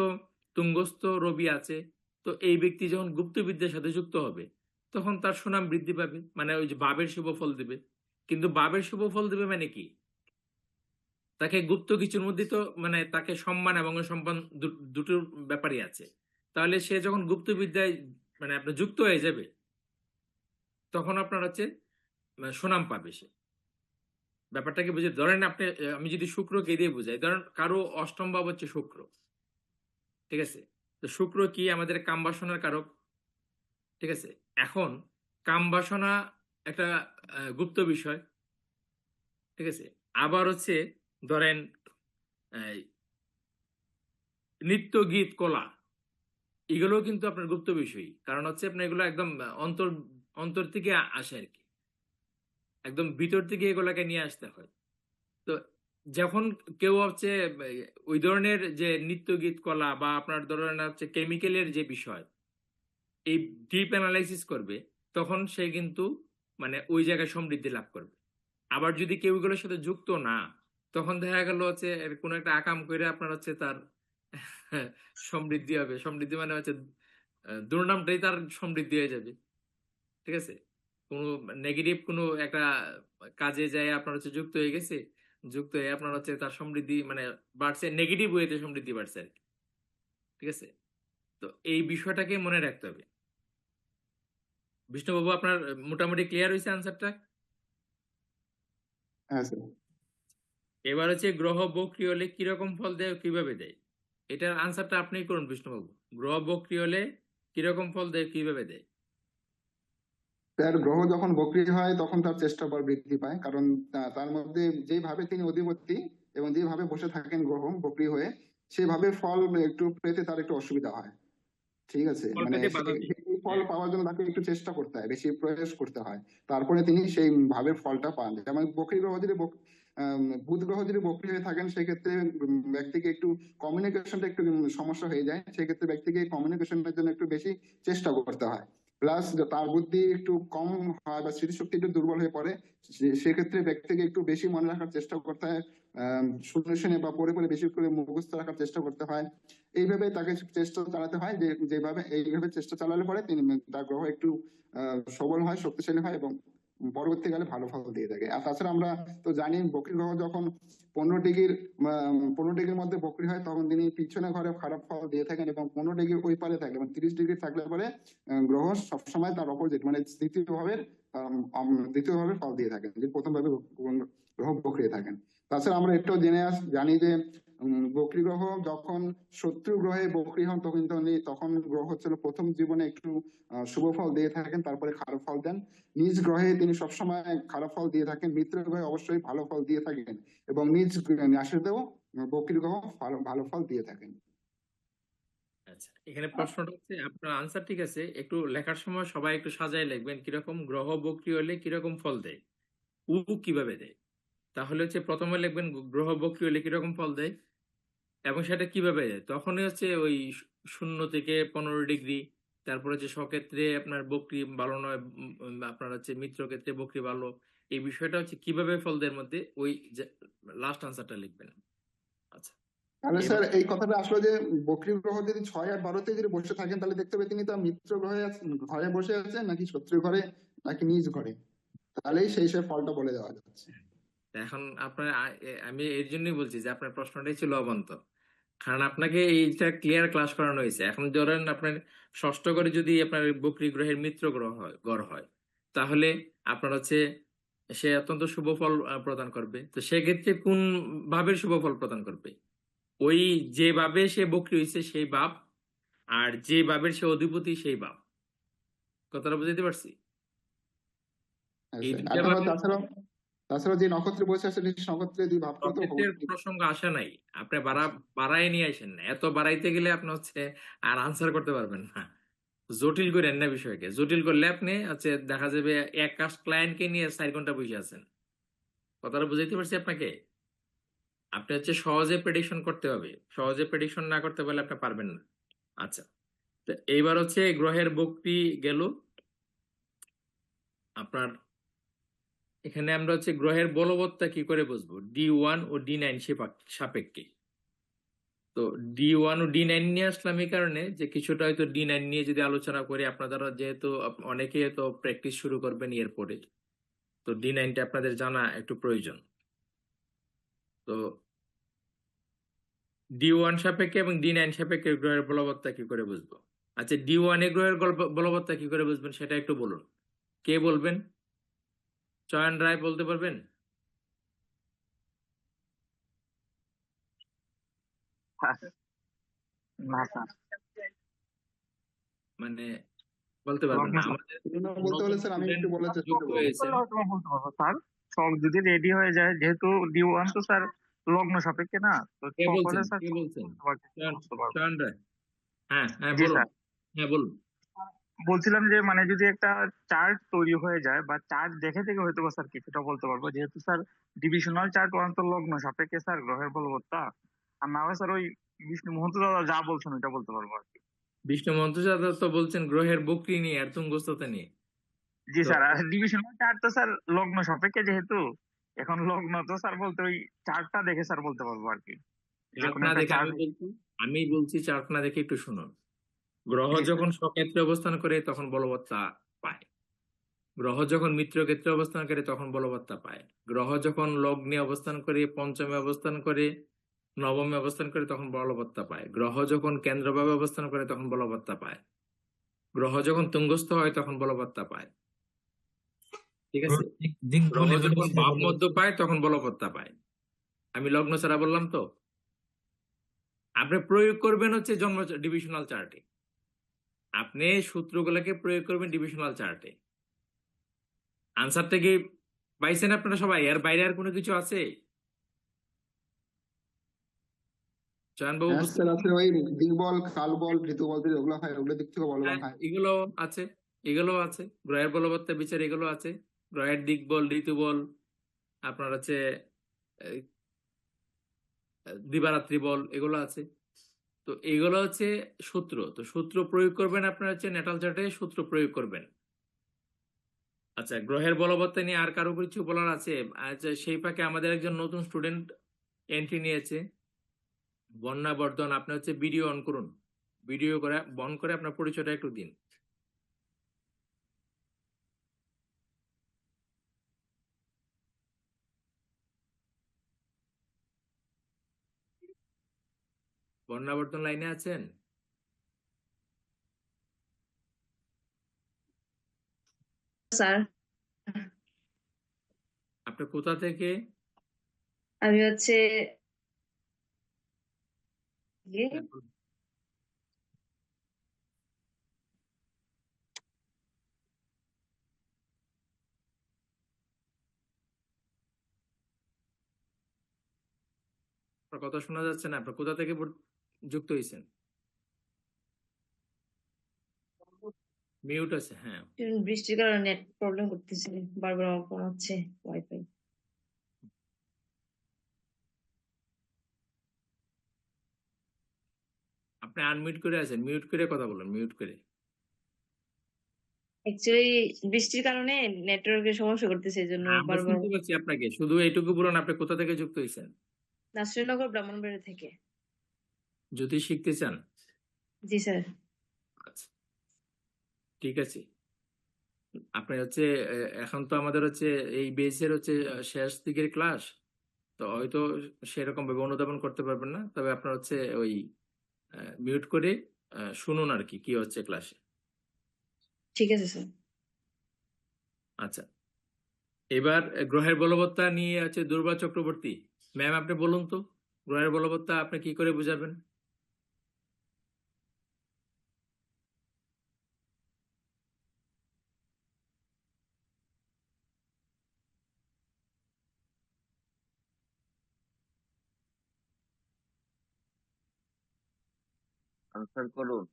তুঙ্গস্থ রবি আছে, তো এই ব্যক্তি যখন গুপ্তবিদ্যার সাথে যুক্ত হবে তখন তার সুনাম বৃদ্ধি পাবে, মানে ওই যে বাবের শুভ ফল দেবে। কিন্তু বাবের শুভ ফল দেবে মানে কি, তাকে গুপ্ত কিছুর মধ্যে তো মানে তাকে সম্মান এবং সম্মান দুটোর ব্যাপারই আছে। তাহলে সে যখন গুপ্তবিদ্যায় মানে আপনার যুক্ত হয়ে যাবে তখন আপনার হচ্ছে সুনাম পাবে সে। ব্যাপারটাকে বুঝে ধরেন আপনি, আমি যদি শুক্রকে দিয়ে বুঝাই, ধরেন কারো অষ্টম ভাব হচ্ছে শুক্র, ঠিক আছে? তো শুক্র কি আমাদের কাম বাসনার কারক, ঠিক আছে? এখন কাম বাসনা একটা গুপ্ত বিষয়, ঠিক আছে? আবার হচ্ছে ধরেন নৃত্য গীত কলা, এগুলো কিন্তু আপনার গুপ্ত বিষয়, কারণ হচ্ছে আপনার এগুলো একদম অন্তর অন্তর থেকে আসে আর কি, একদম ভিতর থেকে এগুলাকে নিয়ে আসতে হয়। তো যখন কেউ হচ্ছে ওই ধরনের যে নৃত্য গীত কলা বা আপনার ধরেন হচ্ছে কেমিক্যালের যে বিষয়, এই ডিপ অ্যানালাইসিস করবে, তখন সে কিন্তু মানে ওই জায়গায় সমৃদ্ধি লাভ করবে। আবার যদি কেউ এগুলোর সাথে যুক্ত না, তখন দেখা গেল হচ্ছে কোনো একটা আকাম করে আপনার হচ্ছে তার সমৃদ্ধি হবে। সমৃদ্ধি মানে হচ্ছে দুর্নামটাই তার সমৃদ্ধি হয়ে যাবে, ঠিক আছে? কোনো নেগেটিভ কোনো একটা কাজে যায় আপনার হচ্ছে যুক্ত হয়ে গেছে, যুক্ত হয়ে আপনার হচ্ছে তার সমৃদ্ধি মানে বাড়ছে, নেগেটিভ ওয়েতে সমৃদ্ধি বাড়ছে আর কি, ঠিক আছে? তো এই বিষয়টাকে মনে রাখতে হবে। বিষ্ণুবাবু, আপনার মোটামুটি ক্লিয়ার হয়েছে আনসারটা? হ্যাঁ স্যার। এবার হচ্ছে গ্রহ বক্রী হলে কিরকম ফল দেয়, কিভাবে দেয়, এটার আনসারটা আপনিই করুন বিষ্ণুবাবু। গ্রহ বক্রী হলে কিরকম ফল দেয়, কিভাবে দেয়? স্যার গ্রহ যখন বক্রী হয় তখন তার চেষ্টা বল বৃদ্ধি পায়, কারণ তার মধ্যে যেভাবে তিনি অধিপতি এবং যেভাবে বসে থাকেন গ্রহ বক্রী হয়ে, সেভাবে ফল একটু পেতে তার একটু অসুবিধা হয়। ঠিক আছে, ফল মানে পেতে বাধা দেয়। সেই ফল পাওয়ার জন্য তাকে একটু চেষ্টা করতে হয়, বেশি প্রয়াস করতে হয়, তারপরে তিনি সেই ভাবে ফলটা পান। যেমন বক্রী গ্রহ যদি বুধ গ্রহ যদি বক্রী হয়ে থাকেন, সেক্ষেত্রে ব্যক্তিকে একটু কমিউনিকেশনটা একটু সমস্যা হয়ে যায়, সেক্ষেত্রে ব্যক্তিকে কমিউনিকেশনের জন্য একটু বেশি চেষ্টা করতে হয়। প্লাস তার বুদ্ধি একটু কম হয় বা স্মৃতিশক্তি একটু দুর্বল হয়ে পড়ে, সেক্ষেত্রে ব্যক্তিকে একটু বেশি মনে রাখার চেষ্টা করতে হয়, শুনে শুনে বা পড়ে পড়ে বেশি করে মুখস্থ রাখার চেষ্টা করতে হয়। এইভাবে তাকে চেষ্টা চালাতে হয়, যে যেভাবে এইভাবে চেষ্টা চালালে পরে তিনি তার গ্রহ একটু সবল হয়, শক্তিশালী হয় এবং পরবর্তীকালে ভালো ফল দিয়ে থাকে। আর তাছাড়া আমরা তো জানি বক্রী গ্রহ যখন 15 ডিগ্রির মধ্যে বক্রী হয়, তখন তিনি পিছনে ঘরে খারাপ ফল দিয়ে থাকেন, এবং 15 ডিগ্রি ওই পারে থাকলে মানে 30 ডিগ্রি থাকলে পরে গ্রহ সবসময় তার অপোজিট মানে দ্বিতীয় ভাবে ফল দিয়ে থাকেন, যে প্রথম ভাবে গ্রহ বক্রী থাকেন। তাছাড়া আমরা এটাও জানি যে বক্রী গ্রহ যখন শত্রু গ্রহে বক্রী হন, তখন গ্রহ হচ্ছিল প্রথম জীবনে একটু শুভ ফল দিয়ে থাকেন, তারপরে খারাপ ফল দেন। নিজ গ্রহে তিনি সবসময় খারাপ ফল দিয়ে থাকেন, মিত্র গ্রহে অবশ্যই ভালো ফল দিয়ে থাকেন, এবং নিজ রাশিতেও বক্রী গ্রহ ভালো ফল দিয়ে থাকেন। আচ্ছা, এখানে প্রশ্নটা হচ্ছে, আপনার আনসার ঠিক আছে, একটু লেখার সময় সবাই একটু সাজায় লিখবেন, কিরকম গ্রহ বক্রী হলে কিরকম ফল দেয়, কিভাবে দেয়। তাহলে হচ্ছে প্রথমে লিখবেন গ্রহ বক্রী হলে কিরকম ফল দেয় এবং সেটা কিভাবে দেয়। তখনই হচ্ছে ওই 0 থেকে 15 ডিগ্রি, তারপরে হচ্ছে স্বক্ষেত্রে আপনার বক্রী ভালো নয়, আপনার হচ্ছে মিত্র ক্ষেত্রে বক্রী ভালো, এই বিষয়টা হচ্ছে কিভাবে ফল দেয় মধ্যে ওই লাস্ট আনসারটা লিখবেন। আচ্ছা, তাহলে এবার স্যার এই কথাটা আসলে যে বক্রী গ্রহ যদি 6 আর 12তে যদি বসে থাকেন, তাহলে দেখতে হবে তিনি তার মিত্র ঘরে বসে আছেন নাকি শত্রু ঘরে নাকি নিজ ঘরে, তাহলেই সেই ফলটা বলে দেওয়া যাচ্ছে। এখন আপনার আমি এর জন্যই বলছি যে আপনার প্রশ্নটাই ছিল অবান্তর, কারণ আপনাকে এইটা ক্লিয়ার ক্লাস করানো হয়েছে। এখন ধরেন আপনার ষষ্ঠ ঘরে যদি আপনার বক্রী গ্রহের মিত্র ঘর হয়, তাহলে আপনার হচ্ছে সে অত্যন্ত শুভ ফল প্রদান করবে। তো সেক্ষেত্রে কোন ভাবের শুভ ফল প্রদান করবে, ওই যে ভাবে সে বক্রী হয়েছে সেই ভাব, আর যে ভাবের সে অধিপতি সেই ভাব। কথাটা বুঝাইতে পারছি? হ্যাঁ এই স্যার। দুইটা ভাবে তাছাড়া যে নক্ষত্রে বসে আছে সেই নক্ষত্রে দুই ভাবটা তো রকেটের প্রসঙ্গ আসে নাই, আপনি বাড়ায় নিয়ে আসেন না। এত বাড়াইতে গেলে আপনি হচ্ছে আর আনসার করতে পারবেন না। জটিল করেন না বিষয়কে, জটিল করলে আপনি হচ্ছে দেখা যাবে এক কাজ ক্লায়েন্টকে নিয়ে 4 ঘন্টা বসে আছেন। কথাটা বুঝাইতে পারছি আপনাকে? আপনি হচ্ছে সহজে প্রেডিকশন করতে হবে, সহজে প্রেডিকশন না করতে পারলে আপনি পারবেন না। আচ্ছা, তো এইবার হচ্ছে গ্রহের বক্রী গেল। আপনার এখানে আমরা হচ্ছে গ্রহের বলবৎটা কি করে বুঝবো, D1 ও D9 সাপেক্ষে। তো D1 ও D9 নিয়ে আসলাম এই কারণে যে কিছুটা হয়তো D9 নিয়ে যদি আলোচনা করি, আপনারা যেহেতু অনেকেই তো প্র্যাকটিস শুরু করবেন এরপরে, তো D9টা আপনাদের জানা একটু প্রয়োজন। তো D1 সাপেক্ষে এবং D9 সাপেক্ষে গ্রহের বলবৎটা কি করে বুঝবো? আচ্ছা, D1 এ গ্রহের বলবৎটা কি করে বুঝবেন সেটা একটু বলুন। কে বলবেন? চয়ন রায় বলতে পারবেন? না স্যার, মানে বলতে পারবেন না? আমাদের বলতে হলে নতুন স্যার আমি স্টুডেন্ট একটু বলার চেষ্টা যুক্ত করবো। হয়েছে। বলতে পারবো স্যার। সব যদি রেডি হয়ে যায়, যেহেতু D1 তো স্যার লগ্ন সাপেক্ষে না, তো কে সকলে বলছেন? স্যার কে বলছেন? বলতে পারবো। চয়ন রায়। হ্যাঁ হ্যাঁ জি বলুন। স্যার, হ্যাঁ বলুন। বলছিলাম যে মানে যদি একটা চার্ট তৈরি হয়ে যায় বা চার্ট দেখে থেকে হয়তো বা স্যার কিছুটা বলতে পারবো, যেহেতু স্যার ডিভিশনাল চার্ট লগ্ন সাপেক্ষে স্যার গ্রহের বলবৎটা, আর না হয় স্যার ওই বিষ্ণু মহন্ত দাদা যা বলছেন ওইটা বলতে পারবো আর কি। বিষ্ণু মন্ত্রজাদা তো বলছেন গ্রহের বক্রী নিয়ে আর তুঙ্গস্থতা নিয়ে। জি তো স্যার, আর ডিভিশনাল চার্ট তো স্যার লগ্ন সাপেক্ষে, যেহেতু এখন লগ্ন তো স্যার বলতে ওই চার্টটা দেখে স্যার বলতে পারবো আর কি, যে চার্ট কোনো না একটা দেখে চার্ট। আমি বলছি চার্ট না দেখে একটু শুনুন। গ্রহ যখন স্বক্ষেত্রে অবস্থান করে তখন বলবৎটা পায়। গ্রহ যখন মিত্র ক্ষেত্রে অবস্থান করে তখন বলবৎটা পায়। গ্রহ যখন লগ্নে অবস্থান করে, পঞ্চমে অবস্থান করে, নবমে অবস্থান করে তখন বলবৎটা পায়। গ্রহ যখন কেন্দ্রভাবে অবস্থান করে তখন বলবৎটা পায়। গ্রহ যখন তুঙ্গস্থ হয় তখন বলবৎটা পায়। ঠিক আছে? দিক গ্রহ বলে যখন বলে ভাব মধ্য পায় তখন বলবৎটা পায়। আমি লগ্ন ছাড়া বললাম তো। আপনি প্রয়োগ করবেন হচ্ছে জন্ম ডিভিশনাল চার্টে। আপনি সূত্রগুলোকে প্রয়োগ করবেন ডিভিশনাল চার্টে। আনসারটা কি পাইছেন আপনারা সবাই? এর বাইরে আর কোনো কিছু আছে? চয়নবাবু হ্যাঁ বুঝতে স্যার পারছেন? আছে, ওই দিকবল কালবল ঋতুবল যেগুলো হয় ওগুলো দিক থেকে বলবান হ্যাঁ, হয়। এগুলো আছে, এগুলো আছে। গ্রহের বলবৎতা বিচার এগুলো আছে। গ্রহের দিক বল, ঋতু বল, আপনার হচ্ছে এই, দিবারাত্রি বল, এগুলো আছে। তো এগুলো হচ্ছে সূত্র। তো সূত্র প্রয়োগ করবেন আপনার হচ্ছে ন্যাটাল চার্টে সূত্র প্রয়োগ করবেন। আচ্ছা, গ্রহের বলবৎতা নিয়ে আর কারো কিছু বলার আছে? আচ্ছা, সেই ফাঁকে আমাদের একজন নতুন স্টুডেন্ট এন্ট্রি নিয়েছে, বন্যা বর্ধন। আপনি হচ্ছে ভিডিও অন করুন, ভিডিও করে বন্ধ করে আপনার পরিচয়টা একটু দিন। বন্যা বর্ধন লাইনে আছেন? স্যার আপনি কোথা থেকে? আমি হচ্ছে হ্যাঁ, বলুন। আপনার কথা শোনা যাচ্ছে না। আপনি কোথা থেকে যুক্ত হয়েছেন? মিউট আছে। হ্যাঁ, বৃষ্টির কারণে নেট প্রবলেম করতেছে, বারবার আমার ফোন হচ্ছে ওয়াইফাই। আপনি আনমিউট করে আছেন, মিউট করে কথা বলুন, মিউট করে। অ্যাকচুয়ালি বৃষ্টির কারণে নেটওয়ার্কের সমস্যা করতেছে, এই জন্য আমরা বারবার। শুনতে পাচ্ছি আপনাকে, শুধু এইটুকু বলুন আপনি কোথা থেকে যুক্ত হয়েছেন। নাসিরনগর ব্রাহ্মণবাড়িয়া থেকে। যদি শিখতে চান। জি স্যার। আচ্ছা, ঠিক আছে। আপনি হচ্ছে এখন তো আমাদের হচ্ছে এই বেসের হচ্ছে শেষ দিকের ক্লাস, তো হয়তো সেরকম ভাবে অনুধাবন করতে পারবেন না, তবে আপনার হচ্ছে ওই মিউট করে শুনুন আর কি কি হচ্ছে ক্লাসে। ঠিক আছে স্যার। আচ্ছা, এবার গ্রহের বলবৎতা নিয়ে আছে দুর্বা চক্রবর্তী ম্যাম, আপনি বলুন তো গ্রহের বলবৎতা আপনি কি করে বুঝাবেন? আনসার করুন,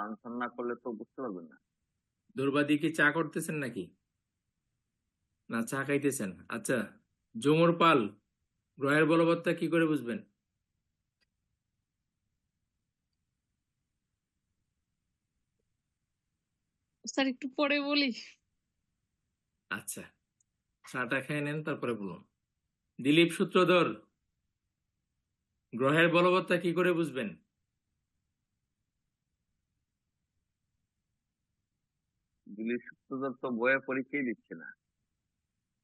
আনসার না করলে তো বুঝতে পারবেন না। দুর্বাদি কি চা করতেছেন নাকি, না চা খাইতেছেন? আচ্ছা, জুমুর পাল, গ্রহের বলবৎতা কি করে বুঝবেন? স্যার একটু পরে বলি। আচ্ছা, চাটা খেয়ে নেন, তারপরে বলুন। দিলীপ সূত্রধর, গ্রহের বলবৎতা কি করে বুঝবেন? দিলীপ সূত্রধর তো বইয়ে পরীক্ষাই দিচ্ছে না।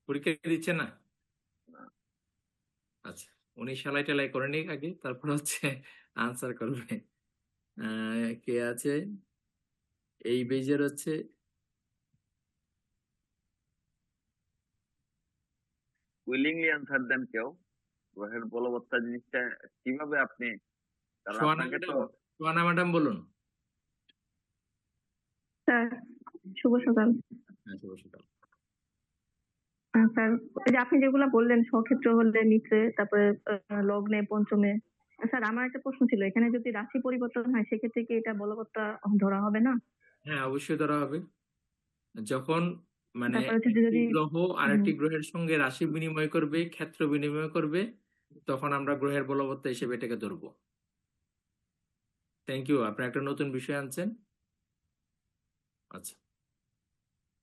পরীক্ষা দিচ্ছে না? না। আচ্ছা, উনি সেলাই টেলাই করে নিক আগে, তারপর হচ্ছে আনসার করবে। কে আছে এই পেজের? হচ্ছে উইলিংলি অ্যান্সার দেন কেউ। গ্রহের বলবৎতা জিনিসটা কিভাবে আপনি, কারণ সোয়ানা আপনাকে তো ম্যাডাম, সোয়ানা ম্যাডাম বলুন। স্যার শুভ সকাল। হ্যাঁ, শুভ সকাল। স্যার এই যে আপনি যেগুলা বললেন স্বক্ষেত্র হলে নিচে, তারপরে লগ্নে পঞ্চমে, স্যার আমার একটা প্রশ্ন ছিল, এখানে যদি রাশি পরিবর্তন হয় সেক্ষেত্রে কি এটা বলবৎতা ধরা হবে না? হ্যাঁ, অবশ্যই ধরা হবে। যখন মানে তারপরে হচ্ছে যে একটি যদি গ্রহ আরেকটি গ্রহের সঙ্গে রাশি বিনিময় করবে, ক্ষেত্র বিনিময় করবে, তখন আমরা গ্রহের বলবৎতা হিসেবে এটাকে ধরবো। থ্যাংক ইউ, আপনি একটা নতুন বিষয় আনছেন। আচ্ছা,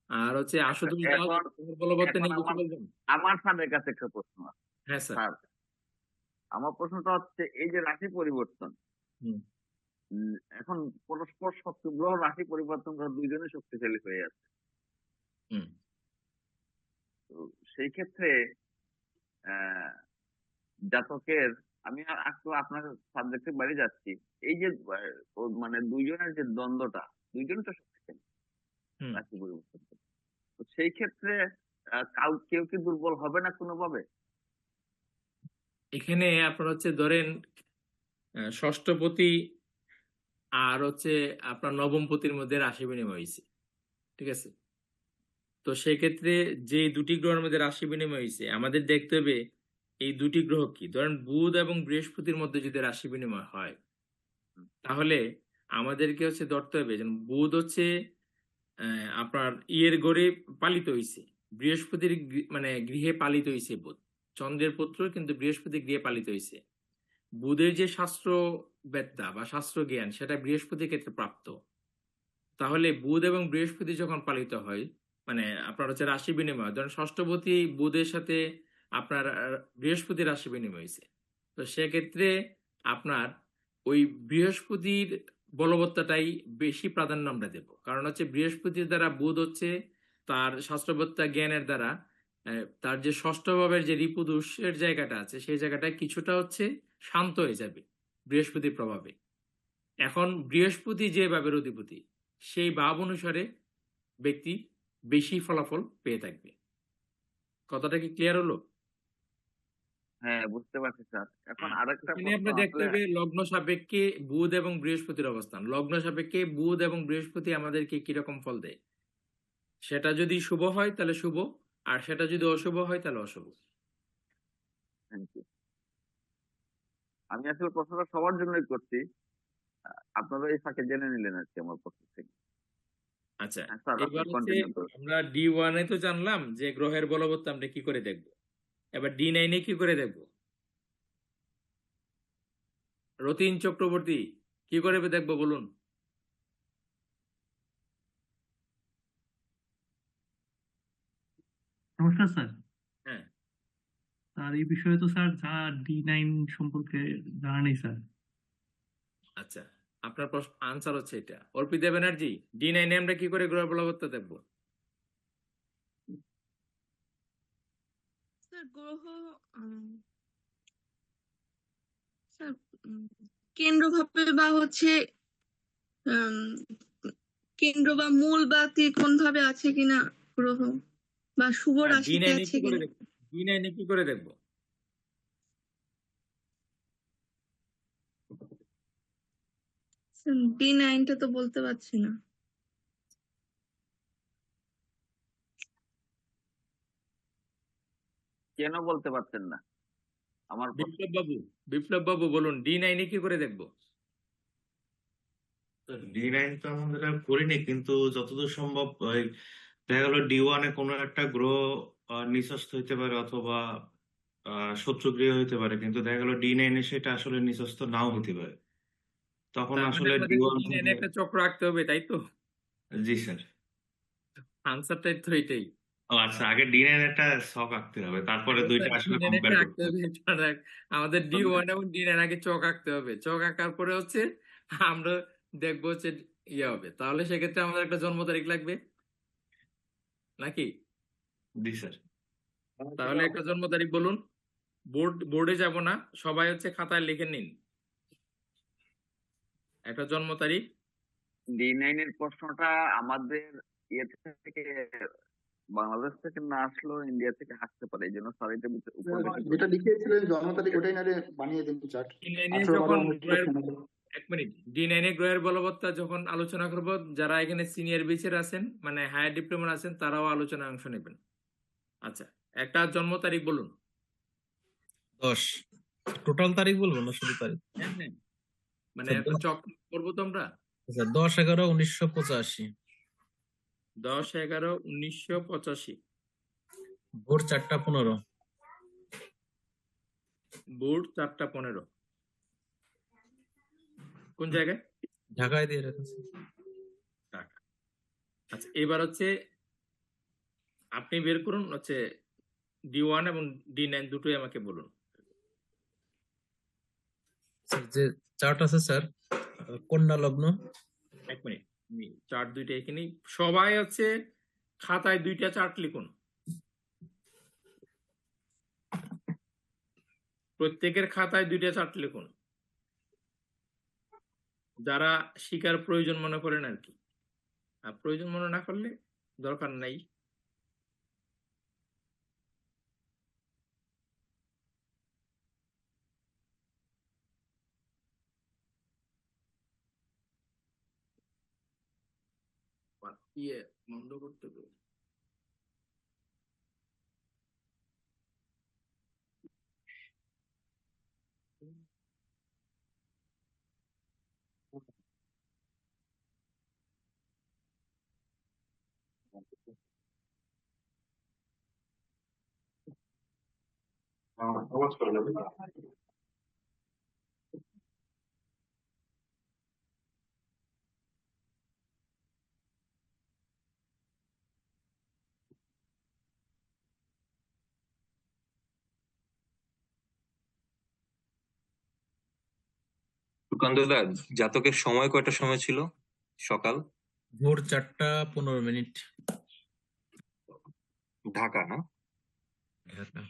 আর হচ্ছে আশুতোষ দাস, এখন গ্রহের বলবৎতা এখন নিয়ে কিছু আমার বলবেন? আমার স্যারের কাছে একটা প্রশ্ন আছে। হ্যাঁ স্যার। স্যার, আমার প্রশ্নটা হচ্ছে এই যে রাশি পরিবর্তন, হুম। এখন পরস্পর শক্তি গ্রহ রাশি পরিবর্তন করে দুইজনে শক্তিশালী হয়ে আছে। হুম। তো সেই ক্ষেত্রে আহ জাতকের, আমি একটু আপনার সাবজেক্টে বাড়ি যাচ্ছি, এই যে মানে দুইজনের যে দ্বন্দ্বটা, দুইজনই তো শক্তিশালী হুম। রাশি পরিবর্তন করে। তো সেই ক্ষেত্রে কেউ কি দুর্বল হবে না কোনোভাবে? এখানে আপনার হচ্ছে ধরেন ষষ্ঠপতি আর হচ্ছে আপনার নবমপতির মধ্যে রাশি বিনিময় হয়েছে, ঠিক আছে? তো সেক্ষেত্রে যে দুটি গ্রহের মধ্যে রাশি বিনিময় হয়েছে, আমাদের দেখতে হবে এই দুটি গ্রহ কি। ধরেন বুধ এবং বৃহস্পতির মধ্যে যদি রাশি বিনিময় হয়, তাহলে আমাদেরকে হচ্ছে ধরতে হবে যে বুধ হচ্ছে আপনার ইয়ের গড়ে পালিত হয়েছে, বৃহস্পতির মানে গৃহে পালিত হয়েছে বুধ, চন্দ্রের পুত্র, কিন্তু বৃহস্পতি গৃহে পালিত হয়েছে। বুধের যে শাস্ত্র বেত্তা বা শাস্ত্র জ্ঞান, সেটা বৃহস্পতির ক্ষেত্রে প্রাপ্ত। তাহলে বুধ এবং বৃহস্পতি যখন পালিত হয়, মানে আপনার হচ্ছে রাশি বিনিময়, ধরেন ষষ্ঠপতি বুধের সাথে আপনার বৃহস্পতির রাশি বিনিময় হয়েছে, তো সেক্ষেত্রে আপনার ওই বৃহস্পতির বলবত্তাটাই বেশি প্রাধান্য আমরা দেব। কারণ হচ্ছে বৃহস্পতির দ্বারা বুধ হচ্ছে তার শাস্ত্রবত্তা জ্ঞানের দ্বারা তার যে ষষ্ঠ ভাবের যে রিপুদোষের জায়গাটা আছে, সেই জায়গাটা কিছুটা হচ্ছে শান্ত হয়ে যাবে বৃহস্পতির প্রভাবে। এখন বৃহস্পতি যে ভাবের অধিপতি, সেই ভাব অনুসারে ব্যক্তি বেশি ফলাফল পেয়ে থাকবে। কথাটা কি ক্লিয়ার হলো? হ্যাঁ, বুঝতে পারছি স্যার। এখন আরেকটা এখানে প্রশ্ন আপনার দেখতে আসলে, হবে লগ্ন সাপেক্ষে বুধ এবং বৃহস্পতির অবস্থান। লগ্ন সাপেক্ষে বুধ এবং বৃহস্পতি আমাদেরকে কিরকম ফল দেয়, সেটা যদি শুভ হয় তাহলে শুভ, আর সেটা যদি অশুভ হয় তাহলে অশুভ। Thank you. আমি আসলে প্রশ্নটা সবার জন্যই করছি, আপনারা এই ফাঁকে জেনে নিলেন আর কি আমার প্রশ্ন থেকে। আচ্ছা, হ্যাঁ স্যার, আপনি এবার হচ্ছে কন্টিনিউ করুন। আমরা D1 এ তো জানলাম যে গ্রহের বলবত্তা আমরা কি করে দেখব, এবার D9 এ কি করে দেখব? রতিন চক্রবর্তী, কি করে দেখবো বলুন? নমস্কার স্যার। হ্যাঁ, স্যার এই বিষয়ে তো স্যার D9 সম্পর্কে জানা নেই স্যার। আচ্ছা, আপনার প্রশ্ন আনসার হচ্ছে এটা। অর্পিতা ব্যানার্জি, D9 এ আমরা কি করে গ্রহের বলবত্তা দেখবো? স্যার গ্রহ স্যার কেন্দ্রভাবে বা হচ্ছে উম, কেন্দ্র বা মূল বা ত্রিকোণ ভাবে আছে কিনা গ্রহ, বা শুভ হ্যাঁ, রাশিতে D9 এ আছে কি করে কিনা। দেখবো? D9 এ কি করে দেখবো? D9টা তো বলতে পারছি না। কেন বলতে পারছেন না? আমার প্রশ্ন। বিপ্লব বাবু বলুন, D9 এ কি করে দেখবো? D9 তো আমাদের আর করিনি, কিন্তু যতদূর সম্ভব ওই দেখা গেল D1 এ কোনো একটা গ্রহ নিঃস্বস্থ হইতে পারে, অথবা শত্রু গৃহ হইতে পারে, কিন্তু দেখা গেল D9 এ সেটা আসলে নিঃস্বস্থ নাও হইতে পারে। তখন তার মানে আসলে আমাদেরকে D1 D9 থেকে, এ একটা চক্র আঁকতে হবে, তাই তো? জি স্যার। আনসারটাই তো এটাই। ও আচ্ছা, আগে D9 একটা ছক আঁকতে হবে, তারপরে দুইটা আসলে D9 কম্পেয়ার আঁকতে করতে হবে। হবে, এটা দেখ, আমাদের D1 এবং D9 আগে চক আঁকতে হবে, চক আঁকার পরে হচ্ছে আমরা দেখবো হচ্ছে ইয়ে হবে, তাহলে সেক্ষেত্রে আমাদের একটা জন্ম তারিখ লাগবে নাকি? জি স্যার। তাহলে একটা জন্ম তারিখ বলুন। বোর্ডে যাব না, সবাই হচ্ছে খাতায় লিখে নিন একটা জন্ম তারিখ। D9 এর প্রশ্নটা আমাদের ইয়ে থেকে, বাংলাদেশ থেকে না আসলেও ইন্ডিয়া থেকে আসতে পারে, এই জন্য স্যার এটা উপর বেশি যেটা লিখিয়েছিলেন জন্ম তারিখ ওটাই নারে বানিয়ে দিন চার্ট। D9 18 যখন 12 1915। এক মিনিট, D9 গ্রহের বলবত্তা যখন আলোচনা করব, যারা এখানে সিনিয়র ব্যাচের আছেন মানে হায়ার ডিপ্লোমার আছেন তারাও আলোচনায় অংশ নেবেন। আচ্ছা, একটা জন্ম তারিখ বলুন। 10 টোটাল তারিখ বলবো না শুধু তারিখ? হ্যাঁ হ্যাঁ, মানে আচ্ছা, একটা চক করবো তো আমরা। আচ্ছা 10/11/1985 10/11/1985 ভোর 4টা 15। ভোর 4টা 15। কোন জায়গায়? ঢাকায় দিয়ে রেখেছে। ঢাকা। আচ্ছা, এবার হচ্ছে আপনি বের করুন হচ্ছে D1 এবং D9 দুটোই আমাকে বলুন। স্যার যে চার্ট আছে স্যার, কন্যা লগ্ন। এক মিনিট, আমি চার্ট দুইটা এখানে, সবাই হচ্ছে খাতায় দুইটা চার্ট লিখুন, প্রত্যেকের খাতায় দুইটা চার্ট লিখুন, যারা শিকার প্রয়োজন মনে করেন আর কি। আর প্রয়োজন মনে না করলে দরকার নাই। ইয়ে বন্ধ করতে হবে। সুকান্ত দা, জাতকের সময় কয়টার সময় ছিল? সকাল? ভোর 4টা 15 মিনিট। ঢাকা না? ঢাকা।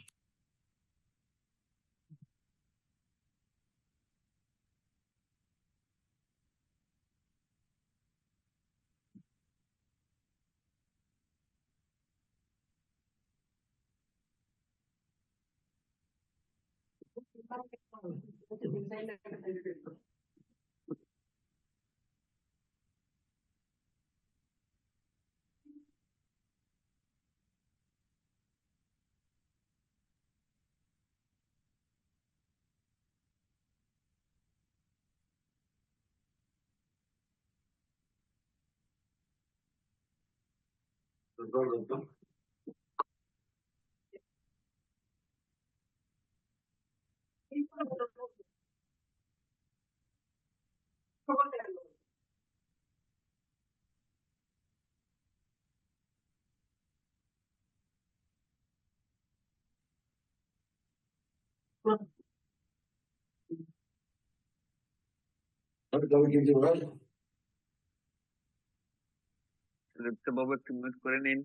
বাবু একটু মিউট করে নিন।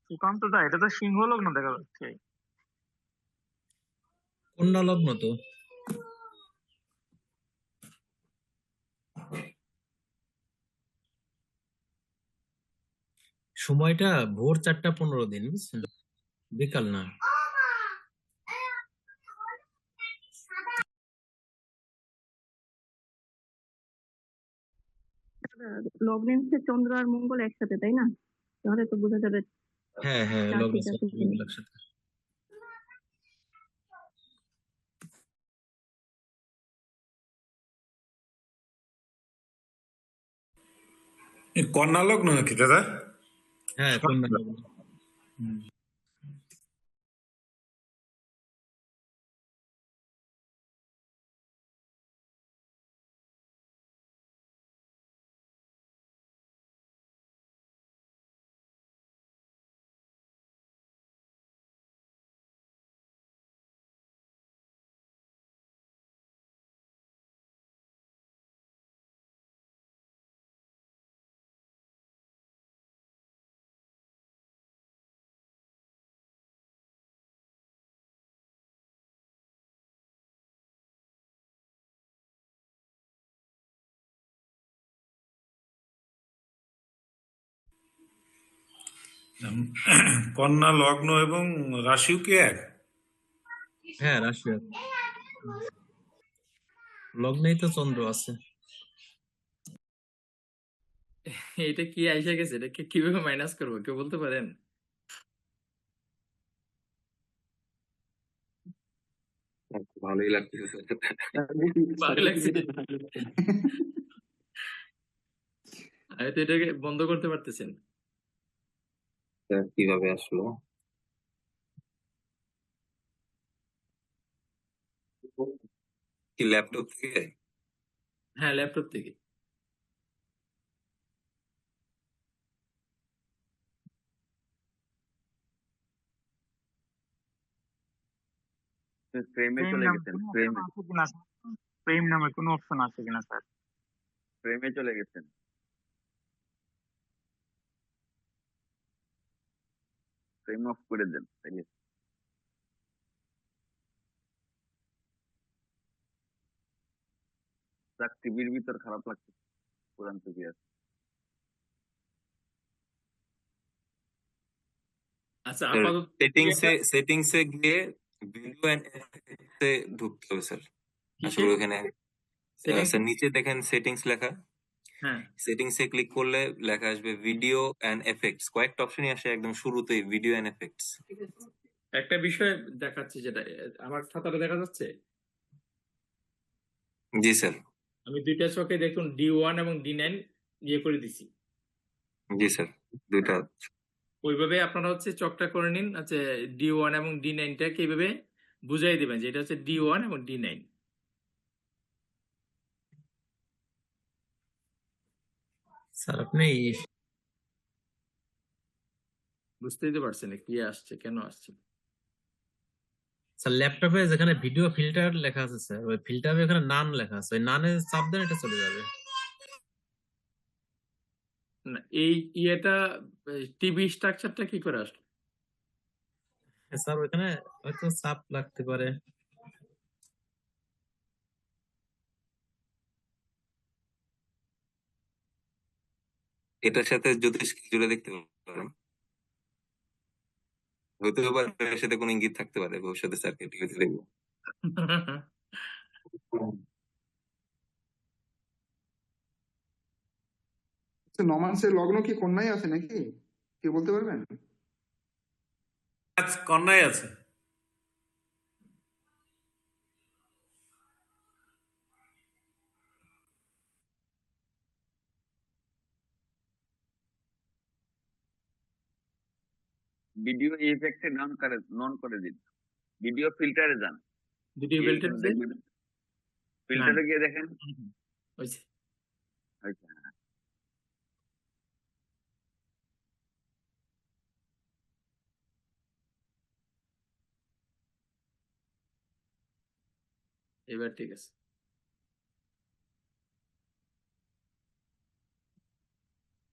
সুকান্ত দা, এটা তো সিংহ লগ্ন দেখা যাচ্ছে। কন্যা লগ্ন তো। সময়টা ভোর 4টা 15 দিন, বুঝছেন, বিকাল না। লগ্নে হচ্ছে চন্দ্র আর মঙ্গল একসাথে, তাই না? তাহলে তো বোঝা যাবে। হ্যাঁ হ্যাঁ, চার লগ্ন ঠিক আছে কিনা। মঙ্গল একসাথে। কন্যা লগ্ন নাকি দাদা? হ্যাঁ, কন্যা লগ্ন। হুম। কন্যা লগ্ন এবং রাশিও কি এক? হ্যাঁ, রাশি এক। লগ্নেই তো চন্দ্র আছে। এটা কি আইসা গেছে, এটা কিভাবে মাইনাস করবো কেউ বলতে পারেন? ভালোই লাগতেছে স্যার। ভালো লাগছে। আমি তো এটাকে বন্ধ করতে পারতেছি না। স্যার কিভাবে আসলো? কি ল্যাপটপ থেকে? হ্যাঁ, ল্যাপটপ থেকে। ফ্রেমে প্রেম চলে নামে গেছেন, কোনো অপশন ফ্রেমে আছে কিনা স্যার? প্রেম নামে কোনো অপশন আছে কিনা স্যার? ফ্রেমে চলে গেছেন। ফ্রেম অফ করে দেন, তাইলে তার টিভির ভিতর খারাপ লাগছে, পুরান টিভি আছে। আচ্ছা, আপাতত সেটিংসে গিয়ে ভিডিও এন্ড এফেক্টসে ঢুকতে হবে স্যার। আসলে ওখানে সেটিংস। স্যার নিচে দেখেন সেটিংস লেখা, হ্যাঁ, সেটিংসে ক্লিক করলে লেখা আসবে ভিডিও এন্ড এফেক্টস, কয়েকটা অপশনই আসে একদম শুরুতেই ভিডিও এন্ড এফেক্টস। একটা বিষয় দেখাচ্ছি, যেটা আমার খাতাটা দেখা যাচ্ছে। জি স্যার। আমি দুইটা চোখে দেখুন D1 এবং D9 ইয়ে করে দিছি। জি স্যার, দুইটা। ওইভাবে আপনারা হচ্ছে চকটা করে নিন। আচ্ছা, D1 এবং D9টাকে এইভাবে বুঝাই দিবেন যে এটা হচ্ছে D1 এবং D9। স্যার আপনি বুঝতেই তো পারছেন কি আসছে, কেন আসছে। স্যার ল্যাপটপে যেখানে ভিডিও ফিল্টার লেখা আছে স্যার, ওই ফিল্টারে এখানে নান লেখা আছে, ওই নানে চাপ দেন এটা চলে যাবে। না, এই ইয়েটা টিভি স্ট্রাকচারটা কি করে আসলো? স্যার ওইখানে হয়তো চাপ লাগতে পারে। এটার সাথে জ্যোতিষ জুড়ে দেখতে পারেন, হতে পারে এর সাথে কোনো ইঙ্গিত থাকতে পারে ভবিষ্যতে স্যারকে টিভিতে দেখবো। নমান্সের লগ্ন কি কন্যায় আছে নাকি, কি বলতে পারবেন? কন্যায় আছে। ভিডিও ইফেক্টে নন করে দিন, ভিডিও ফিল্টারে যান, ভিডিও গিয়ে ফিল্টার এখানে দেখবেন, ফিল্টারে গিয়ে দেখেন। হয়েছে। আচ্ছা, এবার ঠিক আছে।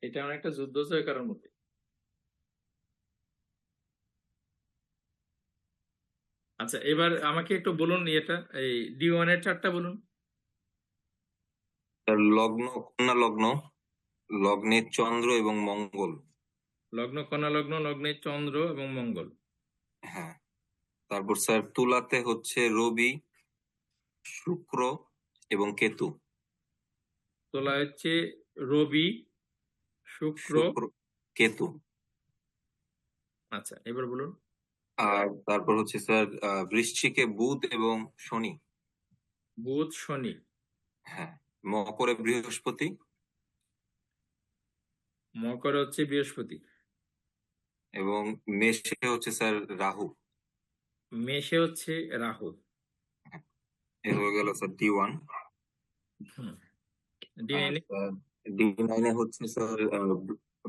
এটা অনেকটা যুদ্ধ জয় করার মধ্যে। আচ্ছা, এবার আমাকে একটু বলুন এটা, এই D1 এর চারটা বলুন। তার লগ্ন, কন্যা লগ্ন, লগ্নে চন্দ্র এবং মঙ্গল। লগ্ন, কন্যা লগ্ন, লগ্নে চন্দ্র এবং মঙ্গল। হ্যাঁ, তারপর স্যার তুলাতে হচ্ছে রবি, শুক্র এবং কেতু। তোলা হচ্ছে রবি, শুক্র, কেতু। আচ্ছা এবার বলুন। আর তারপর হচ্ছে স্যার বৃশ্চিকে বুধ এবং শনি। বুধ, শনি। হ্যাঁ, মকরে বৃহস্পতি, মকরে হচ্ছে বৃহস্পতি, এবং মেষে হচ্ছে স্যার রাহু। মেষে হচ্ছে রাহু। এ হয়ে গেল স্যার D1। D9 D9 হচ্ছে স্যার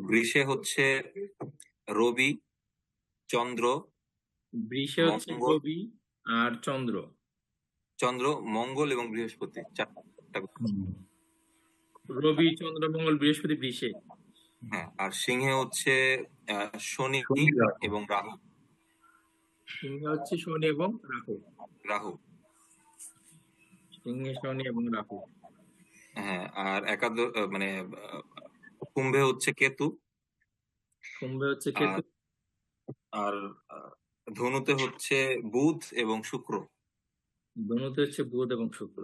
বৃষে হচ্ছে রবি, চন্দ্র, বৃষে হচ্ছে মঙ্গল, রবি আর চন্দ্র। মঙ্গল এবং বৃহস্পতি, চারটা। রবি, চন্দ্র, মঙ্গল, বৃহস্পতি বৃষে। হ্যাঁ, আর সিংহে হচ্ছে শনি এবং রাহু। সিংহে হচ্ছে শনি এবং রাহু। সিংহে শনি এবং রাহু। হ্যাঁ, আর মানে কুম্ভে হচ্ছে কেতু। আর ধনুতে হচ্ছে বুধ এবং শুক্র। ধনুতে হচ্ছে বুধ এবং শুক্র।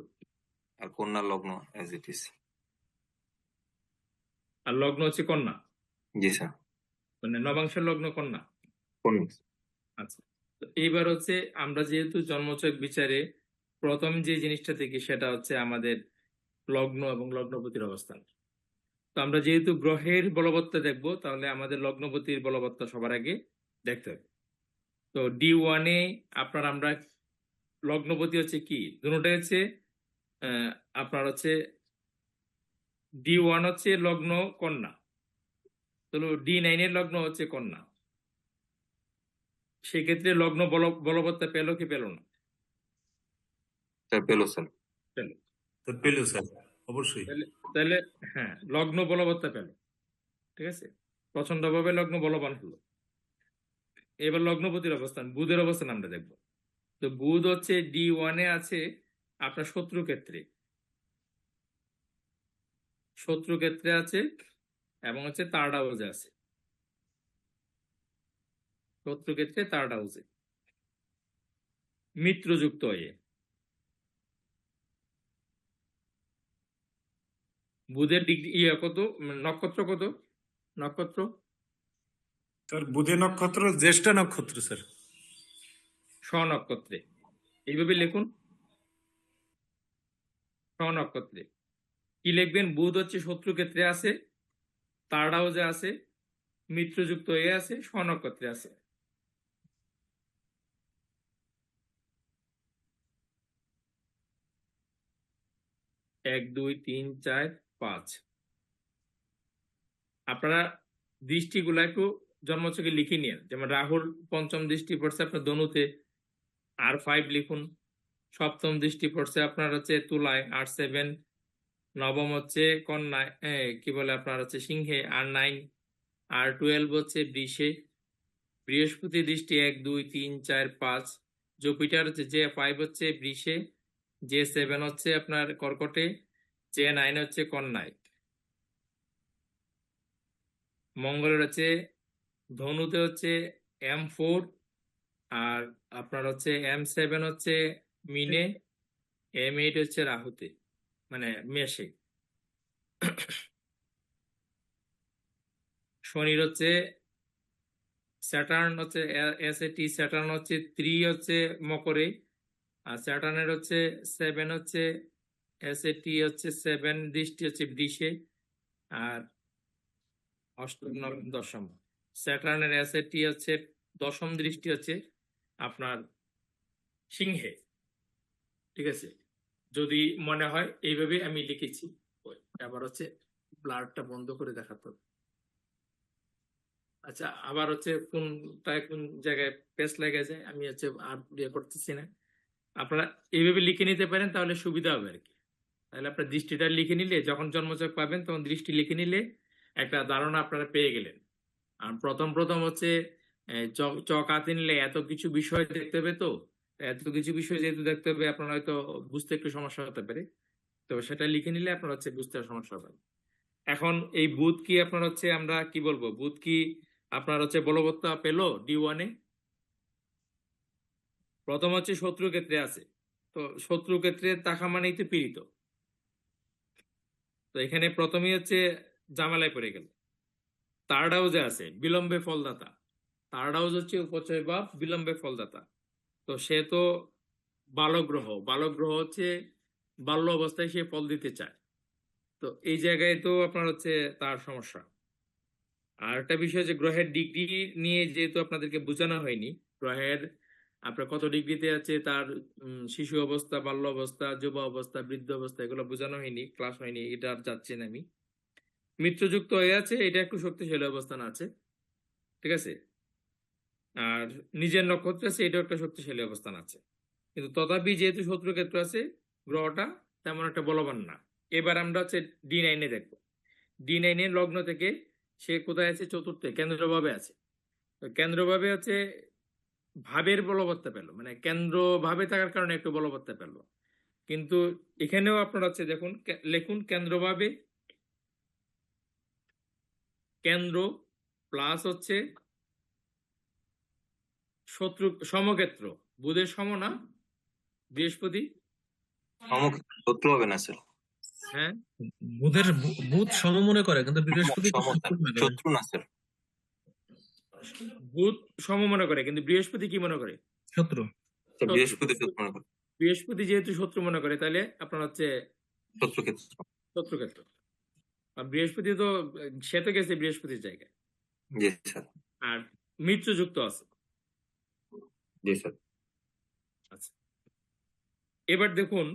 আর কন্যা লগ্ন অ্যাজ ইট ইজ। আর লগ্ন হচ্ছে কন্যা। জি স্যার। মানে নবাংশের লগ্ন কন্যা। আচ্ছা, তো এইবার হচ্ছে আমরা যেহেতু জন্মছক বিচারে প্রথম যে জিনিসটা দেখি সেটা হচ্ছে আমাদের লগ্ন এবং লগ্নপতির অবস্থান। তো আমরা যেহেতু গ্রহের বলবত্তা দেখবো, তাহলে আমাদের লগ্নপতির বলবত্তা সবার আগে দেখতে হবে। তো D1 আপনার আমরা লগ্নপতি হচ্ছে কি, দুটোটাই হচ্ছে আপনার হচ্ছে D1 হচ্ছে লগ্ন কন্যা, তো D9 এর লগ্ন হচ্ছে কন্যা। সেক্ষেত্রে লগ্ন বলবত্তা পেল কি পেল না? পেল স্যার। পেল স্যার, অবশ্যই। তাহলে হ্যাঁ, লগ্ন বলবত্তা পেল, ঠিক আছে, প্রচন্ডভাবে লগ্ন বলবান হলো। এবার লগ্নপতির অবস্থান, বুধের অবস্থান আমরা দেখব। তো বুধ হচ্ছে D1 আছে আপনার শত্রু ক্ষেত্রে আছে এবং হচ্ছে থার্ড হাউসে আছে। শত্রু ক্ষেত্রে থার্ড হাউসে মিত্রযুক্ত হয়ে। বুধের ডিগ্রি কত, নক্ষত্র কত? নক্ষত্র স্যার বুধের নক্ষত্র জ্যেষ্ঠা নক্ষত্র স্যার। স্বনক্ষত্রে, এইভাবে লিখুন, স্বনক্ষত্রে। কি লিখবেন? বুধ হচ্ছে শত্রু ক্ষেত্রে আছে, থার্ড হাউসে আছে, মিত্রযুক্ত হয়ে আছে, স্বনক্ষত্রে আছে। এক, দুই, তিন, চার, পাঁচ। আপনারা দৃষ্টিগুলা একটু জন্মছকে লিখে নিন। যেমন রাহুল পঞ্চম দৃষ্টি পড়ছে আপনার ধনুতে, R5 লিখুন। সপ্তম দৃষ্টি পড়ছে আপনার হচ্ছে তুলায়, R7। নবম হচ্ছে কন্যায়, কি বলে আপনার হচ্ছে সিংহে, R9। R12 হচ্ছে বৃষে। বৃহস্পতি দৃষ্টি 1, 2, 3, 4, 5। জুপিটার হচ্ছে J5 হচ্ছে বৃষে, J7 হচ্ছে আপনার কর্কটে, J9 হচ্ছে কন্যায়। মঙ্গলের হচ্ছে ধনুতে হচ্ছে M4, আর আপনার হচ্ছে M7 হচ্ছে মিনে, M8 হচ্ছে রাহুতে, মানে মেষে। শনির হচ্ছে স্যাটার্ন হচ্ছে SAT, স্যাটার্ন হচ্ছে 3 হচ্ছে মকরে, আর স্যাটার্নের হচ্ছে 7 হচ্ছে SAT হচ্ছে 7 দৃষ্টি হচ্ছে বৃষে, আর অষ্টম, নবম, দশম। স্যাটার্নের SAT হচ্ছে দশম দৃষ্টি হচ্ছে আপনার সিংহে, ঠিক আছে। যদি মনে হয় এইভাবে আমি লিখেছি। আবার হচ্ছে ব্লারটা বন্ধ করে দেখাতে হবে। আচ্ছা, আবার হচ্ছে কোন জায়গায় পেস লেগে যায়, আমি হচ্ছে আর করতেছি না। আপনারা এইভাবে লিখে নিতে পারেন, তাহলে সুবিধা হবে আর কি। তাহলে আপনার দৃষ্টিটা লিখে নিলে, যখন জন্মছক পাবেন তখন দৃষ্টি লিখে নিলে একটা ধারণা আপনারা পেয়ে গেলেন। আর প্রথম হচ্ছে চক হাতে নিলে এত কিছু বিষয় দেখতে হবে, তো এত কিছু বিষয় যেহেতু দেখতে হবে, আপনার হয়তো বুঝতে একটু সমস্যা হতে পারে। তো সেটা লিখে নিলে আপনার হচ্ছে বুঝতে সমস্যা হবে। এখন এই বুধ কি আপনার হচ্ছে, আমরা কি বলবো, বুধ কি আপনার হচ্ছে বলবত্তা পেল D1 প্রথম হচ্ছে শত্রু ক্ষেত্রে আছে। তো শত্রু ক্ষেত্রে থাকা মানেই তো পীড়িত। তো এখানে প্রথমেই হচ্ছে ঝামেলায় পড়ে গেল। থার্ড হাউসে আছে বিলম্বে ফলদাতা। থার্ড হাউস হচ্ছে উপচয় ভাব, বিলম্বে ফলদাতা। তো সে তো বালগ্রহ হচ্ছে বাল্য অবস্থায় সে ফল দিতে চায়। তো এই জায়গায় তো আপনার হচ্ছে তার সমস্যা। আর একটা বিষয় যে গ্রহের ডিগ্রি নিয়ে যেহেতু আপনাদেরকে বোঝানো হয়নি, গ্রহের আপনার কত ডিগ্রিতে আছে, তার শিশু অবস্থা, বাল্য অবস্থা, যুব অবস্থা, বৃদ্ধ অবস্থা, এগুলো বোঝানো হয়নি, ক্লাস হয়নি, এটা আর যাচ্ছি না আমি। মিত্রযুক্ত হয়ে আছে, এটা একটু শক্তিশালী অবস্থান আছে, ঠিক আছে। আর নিজের নক্ষত্র আছে, এটাও একটা শক্তিশালী অবস্থান আছে, কিন্তু তথাপি যেহেতু শত্রু ক্ষেত্র আছে, গ্রহটা তেমন একটা বলবান না। এবার আমরা হচ্ছে D9 দেখবো। D9 লগ্ন থেকে সে কোথায় আছে? চতুর্থে, কেন্দ্রভাবে আছে। তো কেন্দ্রভাবে হচ্ছে ভাবের বলবত্তা পেল, মানে কেন্দ্র ভাবে থাকার কারণে একটু বলবত্তা পেল। কিন্তু এখানেও আপনারা হচ্ছে দেখুন, লিখুন কেন্দ্রভাবে, কেন্দ্র প্লাস হচ্ছে শত্রু, সমক্ষেত্র। বুধের সম না বৃহস্পতি? শত্রু হবে না স্যার, হ্যাঁ, বুধ সম মনে করে, কিন্তু বৃহস্পতি তো শত্রু মনে করে। শত্রু না স্যার, বুধ সম মনে করে, কিন্তু বৃহস্পতি কি মনে করে? শত্রু। বৃহস্পতি শত্রু মনে করে। বৃহস্পতি যেহেতু শত্রু মনে করে, তাহলে আপনার হচ্ছে শত্রু ক্ষেত্র। শত্রু ক্ষেত্র। আর বৃহস্পতি তো, সে তো গেছে বৃহস্পতির জায়গায়। জি স্যার। আর মিত্রযুক্ত আছে। জি স্যার। আচ্ছা, এবার দেখুন,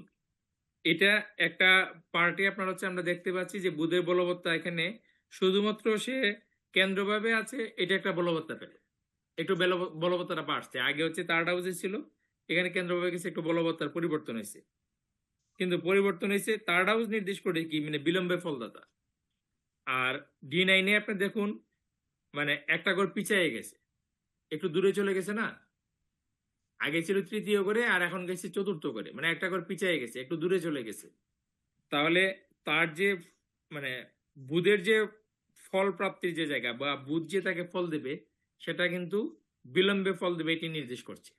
এটা একটা পার্টি আপনার হচ্ছে আমরা দেখতে পাচ্ছি যে বুধের বলবত্তা এখানে শুধুমাত্র সে কেন্দ্রভাবে আছে, এটা একটা বলবত্তা পেল, একটু বলবত্তাটা বাড়ছে। আগে হচ্ছে থার্ড হাউসে ছিল, এখানে কেন্দ্রভাবে গেছে, একটু বলবত্তার পরিবর্তন হয়েছে। কিন্তু পরিবর্তন হয়েছে থার্ড হাউস নির্দেশ করে কি, মানে বিলম্বে ফলদাতা। আর D9 আপনি দেখুন, মানে একটা ঘর পিছিয়ে গেছে, একটু দূরে চলে গেছে না? আগে ছিল তৃতীয় করে, আর এখন গেছে চতুর্থ করে, মানে একটা ঘর পিছিয়ে গেছে, একটু দূরে চলে গেছে। তাহলে তার যে মানে বুধের যে ফল প্রাপ্তির যে জায়গা, বা বুধ যে তাকে ফল দেবে, সেটা কিন্তু বিলম্বে ফল দেবে, এটি নির্দেশ করছে।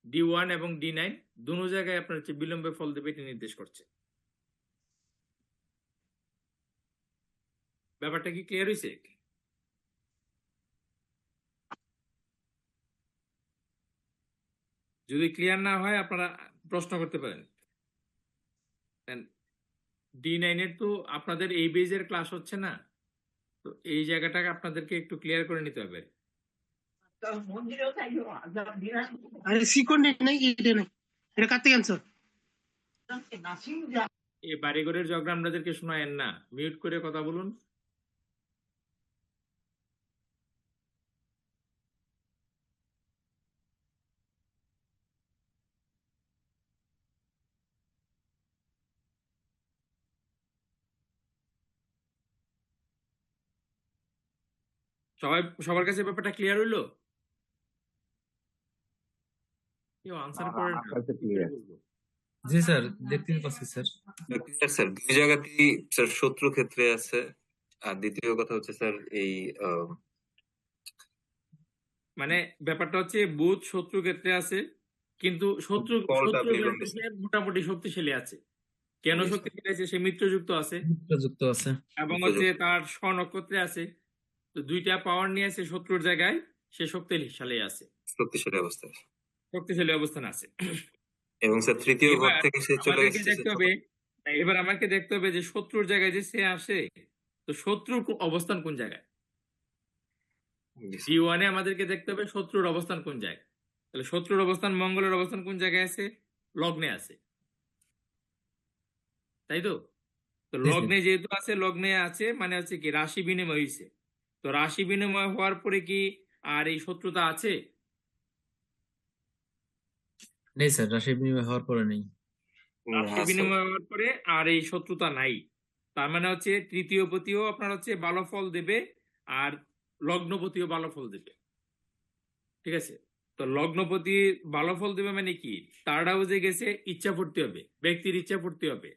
D1 এবং D9 দুনো জায়গায় আপনার হচ্ছে বিলম্বে ফল দেবে, এটি নির্দেশ করছে। ব্যাপারটা কি ক্লিয়ার হয়েছে? যদি ক্লিয়ার না হয় আপনারা প্রশ্ন করতে পারেন। D9 তো আপনাদের এই বেজের ক্লাস হচ্ছে না, তো এই জায়গাটাকে আপনাদেরকে একটু ক্লিয়ার করে নিতে হবে। আরে সিকোয়েন্ট নাই, এটা নাই, এটা কাটতে ক্যান্সার। এই বাড়িঘরের ঝগড়া আপনাদেরকে শোনায়েন না, মিউট করে কথা বলুন। সবার কাছে ব্যাপারটা ক্লিয়ার হইলো? কেউ আনসার করেন না। জি স্যার, দেখতে পাচ্ছি স্যার। স্যার দুই জায়গাতেই স্যার শত্রু ক্ষেত্রে আছে। আর দ্বিতীয় কথা হচ্ছে স্যার এই মানে ব্যাপারটা হচ্ছে বুধ শত্রু ক্ষেত্রে আছে, কিন্তু শত্রু ফলটা ক্ষেত্রে বিলম্বে। সে মোটামুটি শক্তিশালী আছে। কেন জি, স্যার। শক্তিশালী আছে? সে মিত্রযুক্ত আছে, যুক্ত আছে। এবং হচ্ছে তার স্বনক্ষত্রে আছে। তো দুইটা পাওয়ার নিয়ে আছে শত্রুর জায়গায়, সে শক্তিশালী আছে, শক্তিশালী অবস্থায়। শক্তিশালী অবস্থান আছে। এবং স্যার তৃতীয় ঘর এবার থেকে সে চলে আমাদেরকে এসেছে দেখতে হবে, এবার আমাকে দেখতে হবে যে শত্রুর জায়গায় যে সে আসে, তো শত্রুর অবস্থান কোন জায়গায়। D1 আমাদেরকে দেখতে হবে শত্রুর অবস্থান কোন জায়গায়। তাহলে শত্রুর অবস্থান, মঙ্গলের অবস্থান কোন জায়গায় আছে? লগ্নে আছে, তাই তো? তো লগ্নে যেহেতু আছে, লগ্নে আছে মানে হচ্ছে কি রাশি বিনিময় হয়েছে। তো রাশি বিনিময় হওয়ার পরে কি আর এই শত্রুতা আছে? নেই স্যার, রাশি বিনিময় হওয়ার পরে নেই। রাশি বিনিময় হওয়ার পরে আর এই শত্রুতা নাই। তার মানে হচ্ছে তৃতীয় পতিও আপনার হচ্ছে ভালো ফল দেবে, আর লগ্নপতিও ভালো ফল দেবে, ঠিক আছে? তো লগ্নপতি ভালো ফল দেবে মানে কি, থার্ড হাউসে গেছে, ইচ্ছা পূর্তি হবে, ব্যক্তির ইচ্ছা পূর্তি হবে।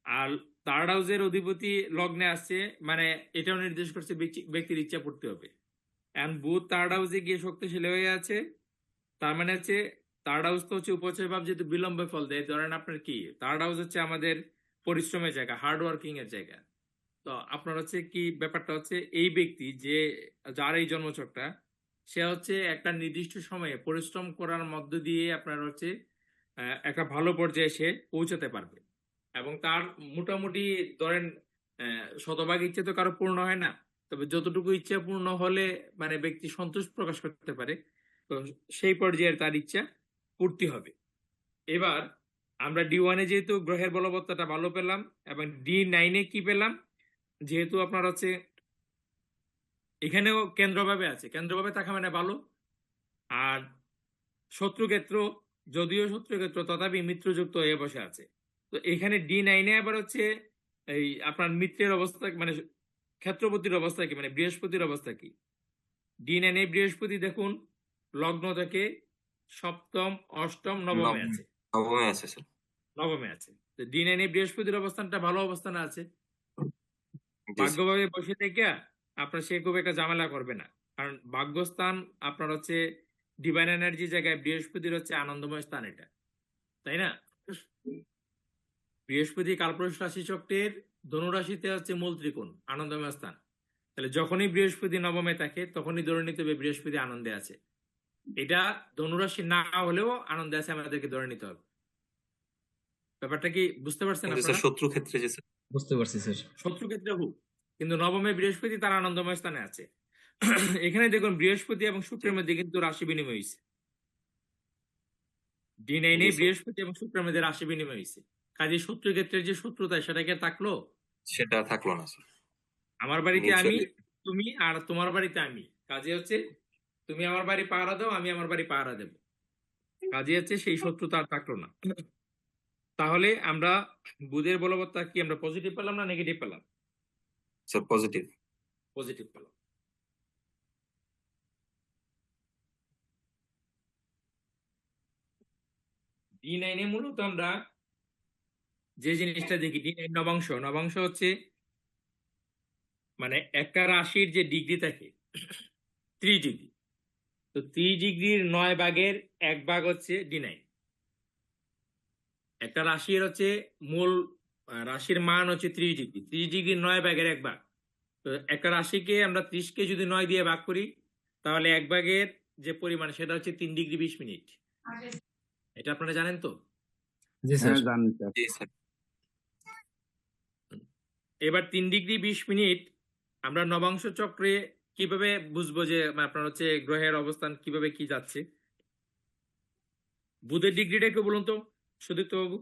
আর থার্ড হাউসের অধিপতি লগ্নে আসছে, মানে এটাও নির্দেশ করছে ব্যক্তির ইচ্ছা পূর্তি হবে। এন্ড বুধ থার্ড হাউসে গিয়ে শক্তিশালী হয়ে আছে, তার মানে হচ্ছে থার্ড হাউস তো হচ্ছে উপচয় ভাব, যেহেতু বিলম্বে ফল দেয়। ধরেন আপনার কি, থার্ড হাউস হচ্ছে আমাদের পরিশ্রমের জায়গা, হার্ড ওয়ার্কিং এর জায়গা। তো আপনার হচ্ছে কি ব্যাপারটা হচ্ছে, এই ব্যক্তি যে যার এই জন্মছকটা, সে হচ্ছে একটা নির্দিষ্ট সময়ে পরিশ্রম করার মধ্য দিয়ে আপনার হচ্ছে একটা ভালো পর্যায়ে সে পৌঁছাতে পারবে। এবং তার মোটামুটি ধরেন শতভাগ ইচ্ছে তো কারো পূর্ণ হয় না, তবে যতটুকু ইচ্ছা পূর্ণ হলে মানে ব্যক্তি সন্তোষ প্রকাশ করতে পারে, তো সেই পর্যায়ে তার ইচ্ছা পূর্তি হবে। এবার আমরা D1 এ যেহেতু গ্রহের বলবত্তাটা ভালো পেলাম, এবং D9 এ কি পেলাম, যেহেতু আপনার হচ্ছে এখানেও কেন্দ্রভাবে আছে, কেন্দ্রভাবে থাকা মানে ভালো। আর শত্রুক্ষেত্র, যদিও শত্রুক্ষেত্র তথাপি মিত্রযুক্ত হয়ে বসে আছে। তো এখানে D9 এ আবার হচ্ছে এই আপনার মিত্রের অবস্থা মানে ক্ষেত্রপতির অবস্থা কি, মানে বৃহস্পতির অবস্থা কি। D9 এ বৃহস্পতি দেখুন লগ্ন থেকে সপ্তম, অষ্টম, নবমে আছে। নবমে আছে স্যার। নবমে আছে। তো D9 এ বৃহস্পতির অবস্থানটা ভালো অবস্থানে আছে। জি স্যার। ভাগ্যভাবে বসে থেকে আপনার সে খুব একটা ঝামেলা করবে না, কারণ ভাগ্যস্থান আপনার হচ্ছে ডিভাইন এনার্জি জায়গায়, বৃহস্পতির হচ্ছে আনন্দময় স্থান এটা, তাই না? বৃহস্পতি কালপুরুষ রাশি চক্রের ধনু রাশিতে হচ্ছে মূল ত্রিকোণ, আনন্দময় স্থান। তাহলে যখনই বৃহস্পতি নবমে থাকে তখনই ধরে নিতে হবে বৃহস্পতি আনন্দে আছে। এটা ধনুরাশি না হলেও আনন্দে আছে, আমাদেরকে ধরে নিতে হবে। ব্যাপারটা কি বুঝতে পারছেন কিন্তু আপনারা? স্যার শত্রু ক্ষেত্রে যে স্যার, বুঝতে পারছি স্যার। শত্রু ক্ষেত্রে হোক, কিন্তু নবমে বৃহস্পতি তার আনন্দময় স্থানে আছে। এখানে দেখুন বৃহস্পতি এবং শুক্রের মধ্যে কিন্তু রাশি বিনিময় হয়েছে। D9 এ জি স্যার। বৃহস্পতি এবং শুক্রের মধ্যে রাশি বিনিময় হয়েছে। কাজে শত্রু ক্ষেত্রের যে শত্রুতা সেটাকে থাকলো, সেটা থাকলো না স্যার। আমার বাড়িতে আমি, মিউচুয়ালি তুমি, আর তোমার বাড়িতে আমি। কাজে হচ্ছে তুমি আমার বাড়ি পাহারা দাও, আমি আমার বাড়ি পাহারা দেব। কাজে হচ্ছে সেই শত্রুতা আর থাকলো না। তাহলে আমরা বুধের বলবত্তা কি আমরা পজিটিভ পেলাম না নেগেটিভ পেলাম? Sir positive. পজিটিভ পেলাম। D9 এ মূলত আমরা যে জিনিসটা দেখি, D9 নবাংশ, নবাংশ হচ্ছে মানে একটা রাশির যে ডিগ্রি থাকে 3 ডিগ্রি, তো 3 ডিগ্রির 9 ভাগের 1 ভাগ হচ্ছে D9। একটা রাশির হচ্ছে মূল রাশির মান হচ্ছে 3 ডিগ্রি, 3 ডিগ্রির 9 ভাগের 1 ভাগ। তো একটা রাশিকে আমরা 30কে যদি 9 দিয়ে ভাগ করি, তাহলে 1 ভাগের যে পরিমাণ সেটা হচ্ছে 3 ডিগ্রি 20 মিনিট। এটা আপনারা জানেন তো? জি স্যার। হ্যাঁ জানি স্যার। জি স্যার। এবার 3 ডিগ্রি 20 মিনিট আমরা নবাংশ চক্রে কিভাবে বুঝবো যে আপনার হচ্ছে গ্রহের অবস্থান কিভাবে কি যাচ্ছে? বুধের ডিগ্রিটা একটু বলুন তো সুদীপ্ত বাবু।